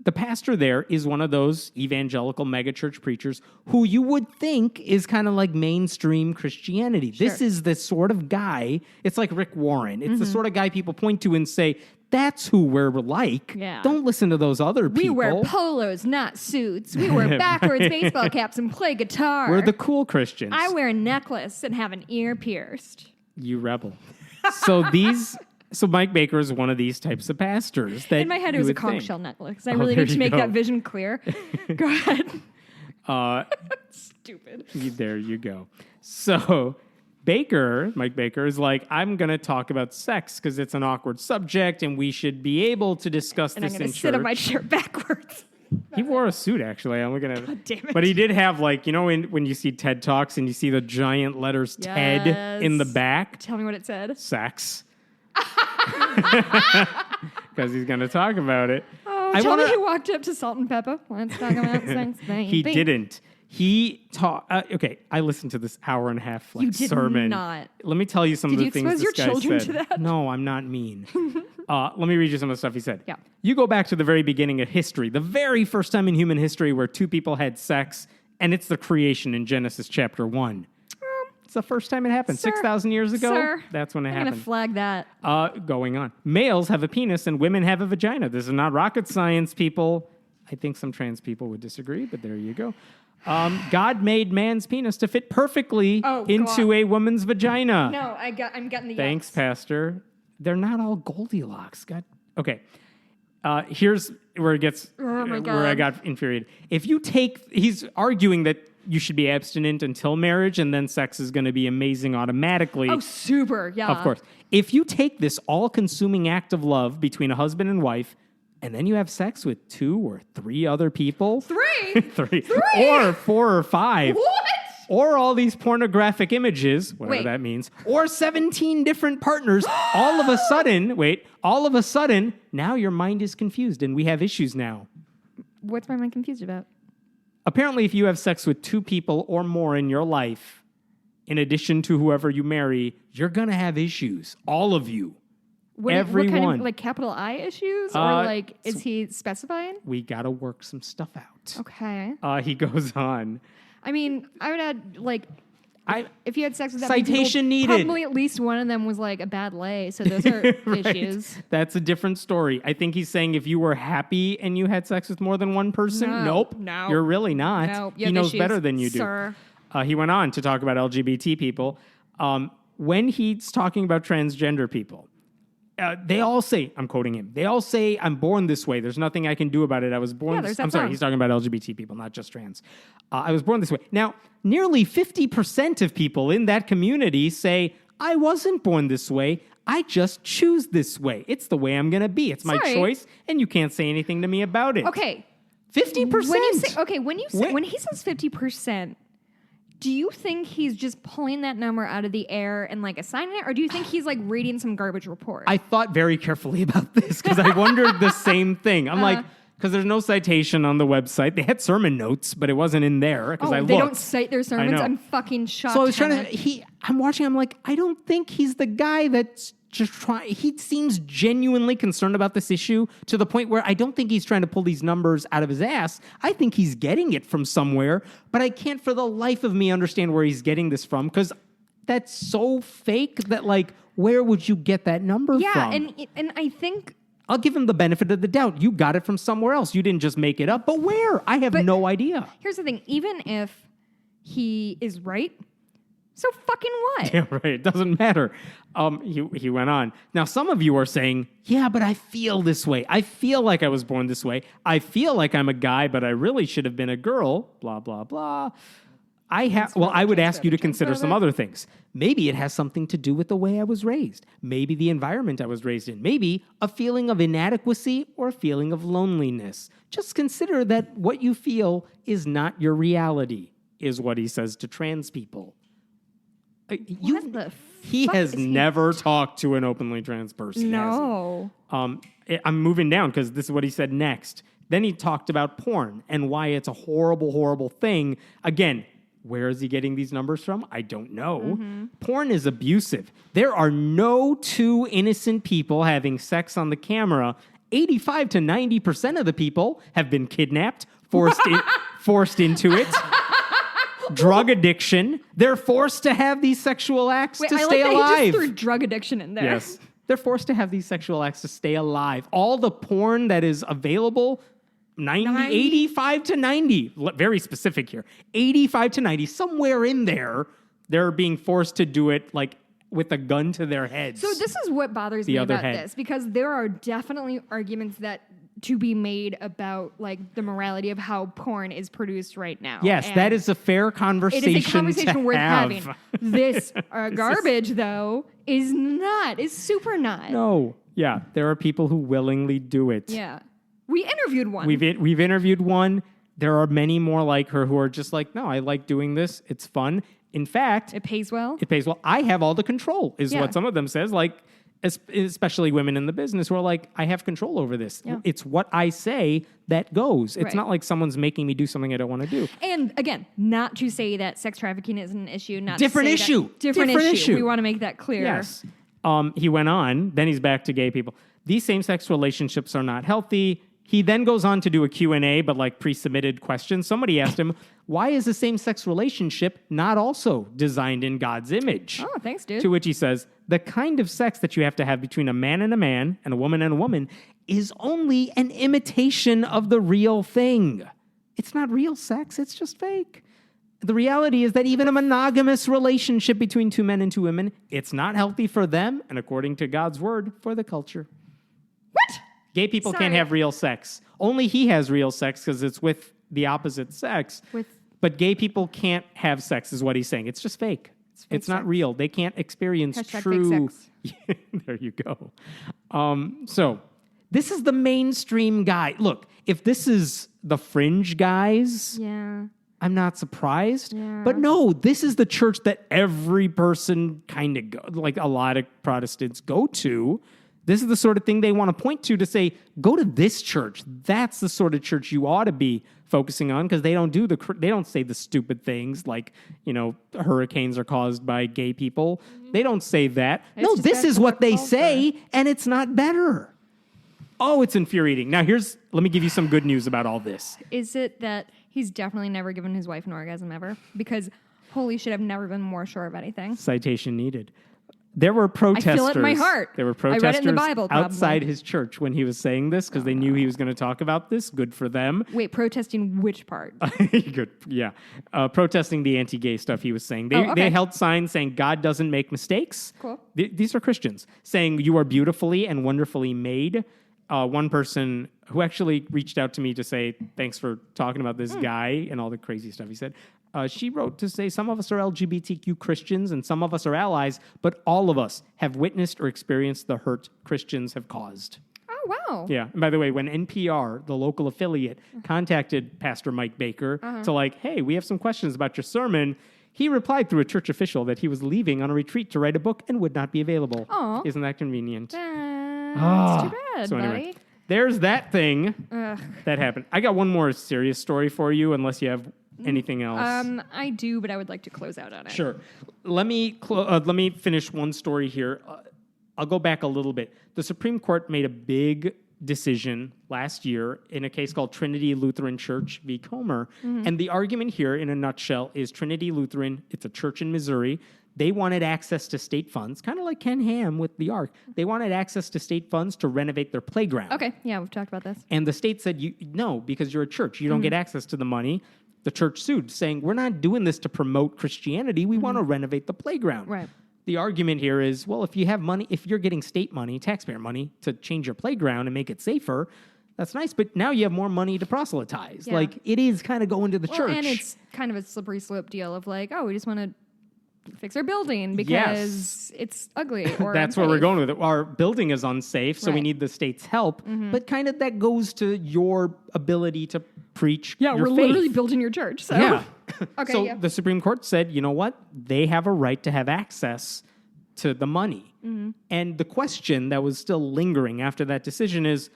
The pastor there is one of those evangelical megachurch preachers who you would think is kind of like mainstream Christianity. Sure. This is the sort of guy, it's like Rick Warren. It's the sort of guy people point to and say, that's who we're like. Yeah. Don't listen to those other people. We wear polos, not suits. We wear backwards baseball caps and play guitar. We're the cool Christians. I wear a necklace and have an ear pierced. You rebel. So Mike Baker is one of these types of pastors. That in my head, it was a conch shell necklace. I really there need to you make go. that vision clear. Go ahead. Stupid. There you go. So Mike Baker is like, I'm going to talk about sex because it's an awkward subject and we should be able to discuss And this I'm in going church. to sit on my chair backwards. He wore a suit, actually. I'm looking at it. God damn it. But he did have, when you see TED Talks and you see the giant letters TED in the back. Tell me what it said. Sex. Because he's going to talk about it. Oh, tell me who walked up to Salt and Pepper. Let's talk about sex, baby. He didn't. He taught. Okay, I listened to this hour and a half You did sermon. not. Let me tell you some Did of you the things expose this your guy children said. to that? No, I'm not mean. Let me read you some of the stuff he said. Yeah. You go back to the very beginning of history, the very first time in human history where two people had sex, and it's the creation in Genesis chapter 1. It's the first time it happened. Sir, 6,000 years ago, sir, that's when it I'm happened. going to flag that. Going on. Males have a penis and women have a vagina. This is not rocket science, people. I think some trans people would disagree, but there you go. God made man's penis to fit perfectly into a woman's vagina. No, I'm getting the Thanks, yes. Pastor. They're not all Goldilocks. Okay. Here's where it gets where I got infuriated. He's arguing that you should be abstinent until marriage, and then sex is going to be amazing automatically. Oh, super, yeah. Of course. If you take this all-consuming act of love between a husband and wife, and then you have sex with 2 or 3 other people. 3? 3. Or 4 or 5. What? Or all these pornographic images, whatever that means. Or 17 different partners. all of a sudden, now your mind is confused, and we have issues now. What's my mind confused about? Apparently, if you have sex with 2 people or more in your life, in addition to whoever you marry, you're going to have issues. All of you. What Everyone. kind of, like, capital I issues? Or, is he specifying? We got to work some stuff out. Okay. He goes on. I mean, I would add, if you had sex with that Citation many people, needed. probably at least one of them was, a bad lay. So those are Right. issues. That's a different story. I think he's saying if you were happy and you had sex with more than one person, nope. No. You're really not. No, you he have knows issues, better than you do. sir. He went on to talk about LGBT people. When he's talking about transgender people, they all say, I'm quoting him, they all say, I'm born this way. There's nothing I can do about it. I was born this. I'm sorry, he's talking about LGBT people, not just trans. I was born this way. Now, nearly 50% of people in that community say, I wasn't born this way. I just choose this way. It's the way I'm going to be. It's my choice, and you can't say anything to me about it. Okay. 50%. When he says 50%, do you think he's just pulling that number out of the air and like assigning it, or do you think he's like reading some garbage report? I thought very carefully about this because I wondered the same thing. I'm like, because there's no citation on the website. They had sermon notes, but it wasn't in there because I looked. They don't cite their sermons? I'm fucking shocked. So I was I'm watching, I'm like, I don't think he's the guy that's just trying. He seems genuinely concerned about this issue to the point where I don't think he's trying to pull these numbers out of his ass. I think he's getting it from somewhere, but I can't for the life of me understand where he's getting this from because that's so fake that, like, where would you get that number from? Yeah, and I think... I'll give him the benefit of the doubt. You got it from somewhere else. You didn't just make it up. But where? I have no idea. Here's the thing. Even if he is right, so fucking what? Yeah, right. It doesn't matter. He went on. Now, some of you are saying, yeah, but I feel this way. I feel like I was born this way. I feel like I'm a guy, but I really should have been a girl. Blah, blah, blah. I would ask you to consider some other things. Maybe it has something to do with the way I was raised. Maybe the environment I was raised in. Maybe a feeling of inadequacy or a feeling of loneliness. Just consider that what you feel is not your reality, is what he says to trans people. He has never talked to an openly trans person. No. I'm moving down because this is what he said next. Then he talked about porn and why it's a horrible, horrible thing. Again, where is he getting these numbers from? I don't know. Mm-hmm. Porn is abusive. There are no two innocent people having sex on the camera. 85 to 90% of the people have been kidnapped, forced into it. Drug addiction. They're forced to have these sexual acts to stay alive. He just threw drug addiction in there. Yes. They're forced to have these sexual acts to stay alive. All the porn that is available, 85 to 90, very specific here, 85 to 90, somewhere in there, they're being forced to do it like with a gun to their heads. So this is what bothers me about this, because there are definitely arguments that to be made about like the morality of how porn is produced right now. Yes, that is a fair conversation. It is a conversation worth having. This garbage, though, is super not. No. Yeah, there are people who willingly do it. Yeah. We interviewed one. We've interviewed one. There are many more like her who are just like, no, I like doing this. It's fun. In fact... It pays well. I have all the control, is what some of them says. Like, especially women in the business who are like, I have control over this. Yeah. It's what I say that goes. It's not like someone's making me do something I don't want to do. And again, not to say that sex trafficking is an issue. Different issue. We want to make that clear. Yes. He went on. Then he's back to gay people. These same-sex relationships are not healthy. He then goes on to do a Q&A, but like pre-submitted questions. Somebody asked him, why is a same-sex relationship not also designed in God's image? Oh, thanks, dude. To which he says, the kind of sex that you have to have between a man and a woman is only an imitation of the real thing. It's not real sex. It's just fake. The reality is that even a monogamous relationship between two men and two women, it's not healthy for them, and according to God's word, for the culture. What? Gay people can't have real sex. Only he has real sex because it's with the opposite sex. But gay people can't have sex is what he's saying. It's just fake. It's not real. They can't experience true... Fake sex. There you go. So this is the mainstream guy. Look, if this is the fringe guys... Yeah. I'm not surprised. Yeah. But no, this is the church that every person kind of like a lot of Protestants go to. This is the sort of thing they want to point to say, go to this church. That's the sort of church you ought to be focusing on, because they don't say the stupid things like, hurricanes are caused by gay people. Mm-hmm. They don't say that. No, this is what they say, and it's not better. Oh, it's infuriating. Now let me give you some good news about all this. Is it that he's definitely never given his wife an orgasm ever? Because holy shit, I've never been more sure of anything. Citation needed. There were protesters. I feel it in my heart. There were protesters I read it in the Bible, outside his church when he was saying this because they knew he was going to talk about this. Good for them. Wait, protesting which part? Good, yeah. Protesting the anti-gay stuff he was saying. They held signs saying God doesn't make mistakes. Cool. These are Christians saying you are beautifully and wonderfully made. One person who actually reached out to me to say thanks for talking about this guy and all the crazy stuff he said. She wrote to say some of us are LGBTQ Christians and some of us are allies, but all of us have witnessed or experienced the hurt Christians have caused. Oh, wow. Yeah. And by the way, when NPR, the local affiliate, contacted Pastor Mike Baker to like, hey, we have some questions about your sermon, he replied through a church official that he was leaving on a retreat to write a book and would not be available. Aw. Isn't that convenient? That's too bad, So buddy. anyway, there's that thing that happened. I got one more serious story for you, unless you have anything else. I do, but I would like to close out on it. Sure. Let me finish one story here. I'll go back a little bit. The Supreme Court made a big decision last year in a case called Trinity Lutheran Church v. Comer. And the argument here, in a nutshell, is Trinity Lutheran, it's a church in Missouri. They wanted access to state funds, kind of like Ken Ham with the Ark. They wanted access to state funds to renovate their playground. Okay, yeah, we've talked about this. And the state said, no, because you're a church. You don't get access to the money. The church sued, saying, we're not doing this to promote Christianity. We want to renovate the playground. Right. The argument here is, well, if you have money, if you're getting state money, taxpayer money, to change your playground and make it safer, that's nice. But now you have more money to proselytize. Yeah. Like, it is kind of going to the church. And it's kind of a slippery slope deal of like, oh, we just want to fix our building because it's ugly or That's unsafe. where we're going with it. Our building is unsafe, so we Right. need the state's help. But kind of that goes to your ability to preach Yeah, your we're faith. literally building your church. So. Yeah. Okay, So yeah. the Supreme Court said, you know what? They have a right to have access to the money. And the question that was still lingering after that decision is,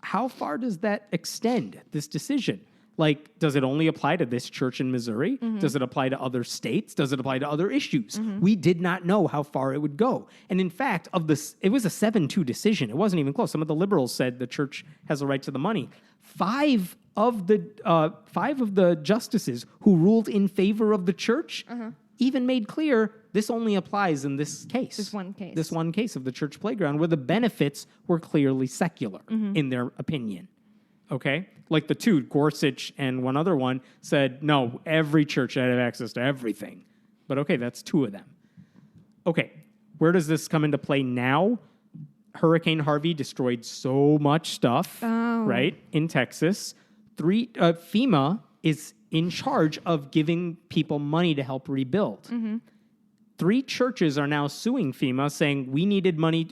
how far does that extend, this decision? Like, does it only apply to this church in Missouri? Does it apply to other states? Does it apply to other issues? We did not know how far it would go. And in fact, it was a 7-2 decision. It wasn't even close. Some of the liberals said the church has a right to the money. Five of the justices who ruled in favor of the church even made clear this only applies in this case. This one case. This one case of the church playground where the benefits were clearly secular in their opinion. Okay? Like the two, Gorsuch and one other one, said, no, every church should have access to everything. But okay, that's two of them. Okay, where does this come into play now? Hurricane Harvey destroyed so much stuff, right, in Texas. FEMA is in charge of giving people money to help rebuild. 3 churches are now suing FEMA, saying we need money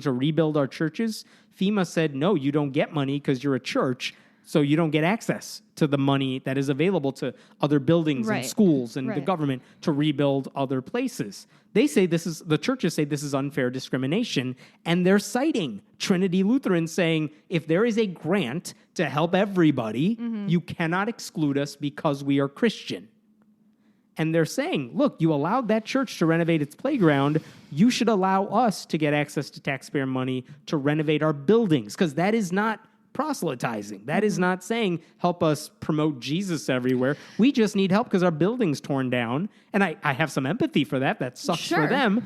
to rebuild our churches. FEMA said, no, you don't get money because you're a church, so you don't get access to the money that is available to other buildings and schools and the government to rebuild other places. The churches say this is unfair discrimination, and they're citing Trinity Lutheran saying, if there is a grant to help everybody, you cannot exclude us because we are Christian. And they're saying, look, you allowed that church to renovate its playground. You should allow us to get access to taxpayer money to renovate our buildings, because that is not proselytizing. That is not saying, help us promote Jesus everywhere. We just need help because our building's torn down. And I have some empathy for that. That sucks for them.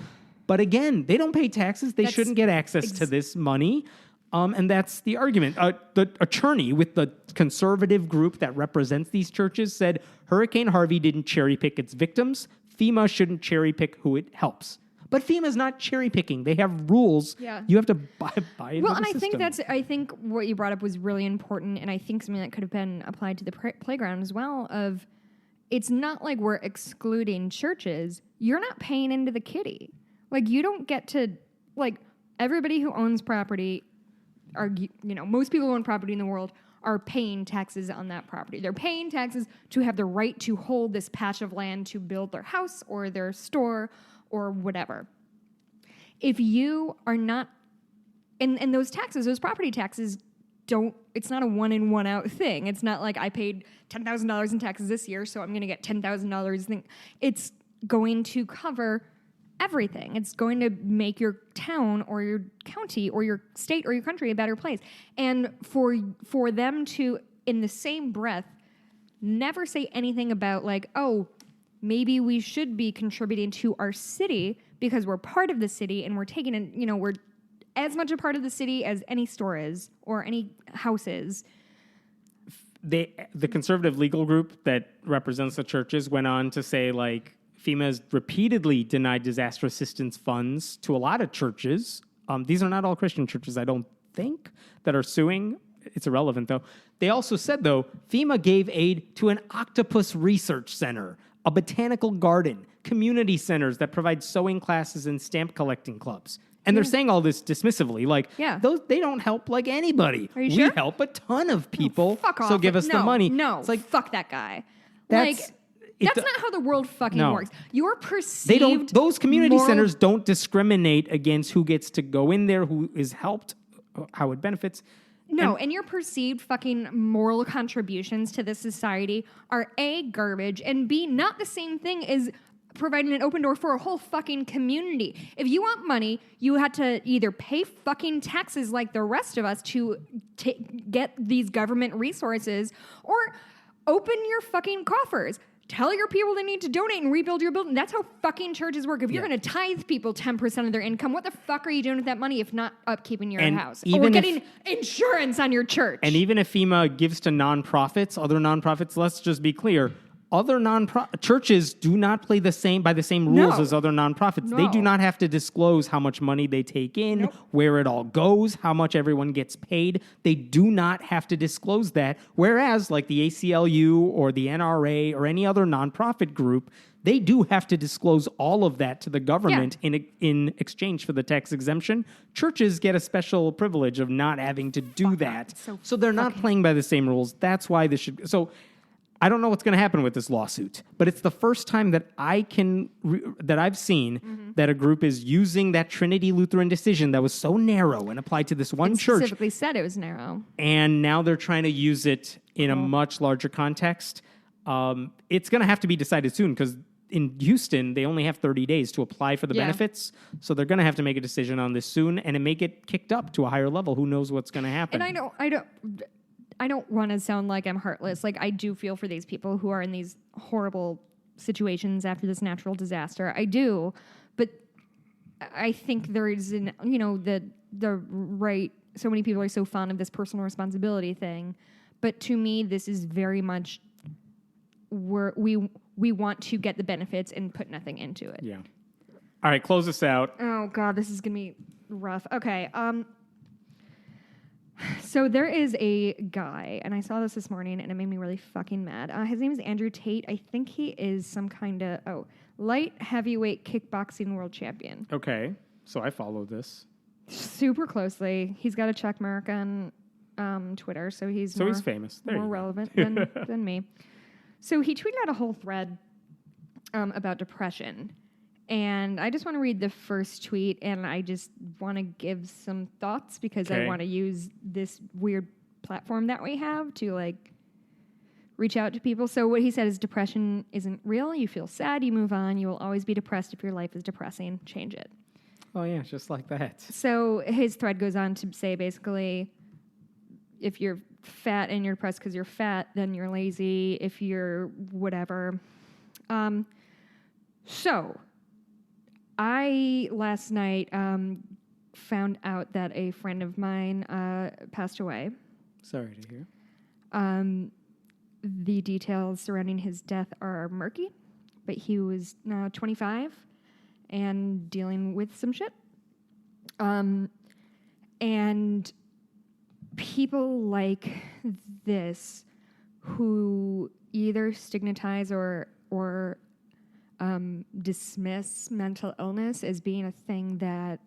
But again, they don't pay taxes. They shouldn't get access to this money. And that's the argument. The attorney with the conservative group that represents these churches said Hurricane Harvey didn't cherry pick its victims. FEMA shouldn't cherry pick who it helps. But FEMA's not cherry picking. They have rules. Yeah. You have to buy into well, the and system. I think what you brought up was really important, and I think something that could have been applied to the playground as well. Of it's not like we're excluding churches. You're not paying into the kitty. Like you don't get to everybody who owns property. Most people who own property in the world are paying taxes on that property. They're paying taxes to have the right to hold this patch of land to build their house or their store or whatever. If you are not, and those taxes, those property taxes it's not a one in, one out thing. It's not like I paid $10,000 in taxes this year, so I'm going to get $10,000. It's going to cover everything. It's going to make your town or your county or your state or your country a better place. And for them to, in the same breath, never say anything about maybe we should be contributing to our city because we're part of the city and we're taking in, we're as much a part of the city as any store is or any house is. The conservative legal group that represents the churches went on to say FEMA has repeatedly denied disaster assistance funds to a lot of churches. These are not all Christian churches, I don't think, that are suing it's irrelevant, though. They also said, though, FEMA gave aid to an octopus research center, a botanical garden, community centers that provide sewing classes and stamp collecting clubs. And they're saying all this dismissively, like, they don't help like anybody. Are you sure? We help a ton of people, fuck off. so give us the money. No, it's like, fuck that guy. that's not how the world fucking works. Your perceived They don't. Those community moral- centers don't discriminate against who gets to go in there, who is helped, how it benefits. No, and your perceived fucking moral contributions to this society are A, garbage, and B, not the same thing as providing an open door for a whole fucking community. If you want money, you had to either pay fucking taxes like the rest of us to get these government resources, or open your fucking coffers. Tell your people they need to donate and rebuild your building. That's how fucking churches work. If you're going to tithe people 10% of their income, what the fuck are you doing with that money if not upkeeping your house? Or getting insurance on your church. And even if FEMA gives to nonprofits, other nonprofits, let's just be clear, other churches do not play by the same rules as other nonprofits. No. They do not have to disclose how much money they take in, where it all goes, how much everyone gets paid. They do not have to disclose that. Whereas, like the ACLU or the NRA or any other nonprofit group, they do have to disclose all of that to the government in exchange for the tax exemption. Churches get a special privilege of not having to do that. So they're not playing by the same rules. That's why this should... So I don't know what's going to happen with this lawsuit, but it's the first time that that I've seen that a group is using that Trinity Lutheran decision that was so narrow and applied to this one church. Specifically said it was narrow. And now they're trying to use it in a much larger context. It's going to have to be decided soon because in Houston, they only have 30 days to apply for the benefits. So they're going to have to make a decision on this soon and make it kicked up to a higher level. Who knows what's going to happen? And I don't want to sound like I'm heartless. Like, I do feel for these people who are in these horrible situations after this natural disaster. I do, but I think there is the right. So many people are so fond of this personal responsibility thing, but to me, this is very much we want to get the benefits and put nothing into it. Yeah. All right, close this out. Oh God, this is gonna be rough. Okay. So there is a guy, and I saw this morning, and it made me really fucking mad. His name is Andrew Tate. I think he is some kind of light heavyweight kickboxing world champion. Okay, so I follow this super closely. He's got a check mark on Twitter, so he's famous, more relevant than me. So he tweeted out a whole thread about depression. And I just want to read the first tweet, and I just want to give some thoughts because I want to use this weird platform that we have to reach out to people. So what he said is depression isn't real. You feel sad, you move on. You will always be depressed if your life is depressing. Change it. Oh, yeah, just like that. So his thread goes on to say basically if you're fat and you're depressed because you're fat, then you're lazy. If you're whatever. So I last night found out that a friend of mine passed away. Sorry to hear. The details surrounding his death are murky, but he was 25 and dealing with some shit. And people like this who either stigmatize or dismiss mental illness as being a thing that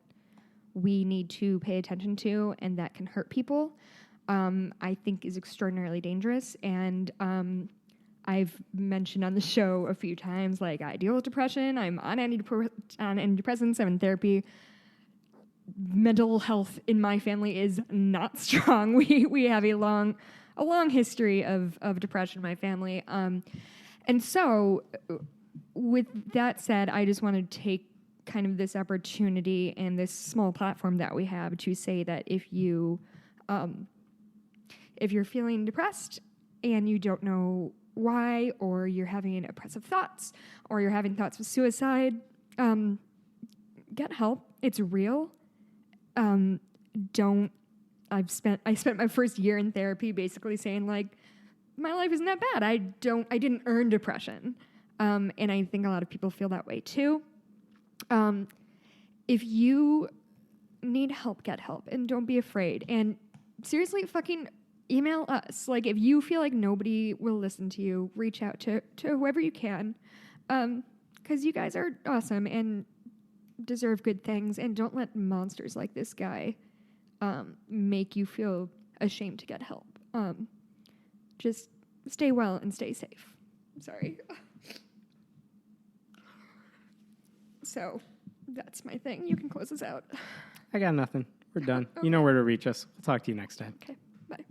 we need to pay attention to and that can hurt people, I think is extraordinarily dangerous. And I've mentioned on the show a few times, I deal with depression. I'm on antidepressants. I'm in therapy. Mental health in my family is not strong. We have a long history of depression in my family. And so with that said, I just want to take kind of this opportunity and this small platform that we have to say that if you're feeling depressed and you don't know why, or you're having oppressive thoughts, or you're having thoughts of suicide, get help. It's real. I spent my first year in therapy basically saying my life isn't that bad. I didn't earn depression. And I think a lot of people feel that way too. If you need help, get help, and don't be afraid. And seriously, fucking email us. Like, if you feel like nobody will listen to you, reach out to whoever you can, because you guys are awesome and deserve good things, and don't let monsters like this guy make you feel ashamed to get help. Just stay well and stay safe. Sorry. So that's my thing. You can close us out. I got nothing. We're done. Okay. You know where to reach us. We'll talk to you next time. Okay. Bye.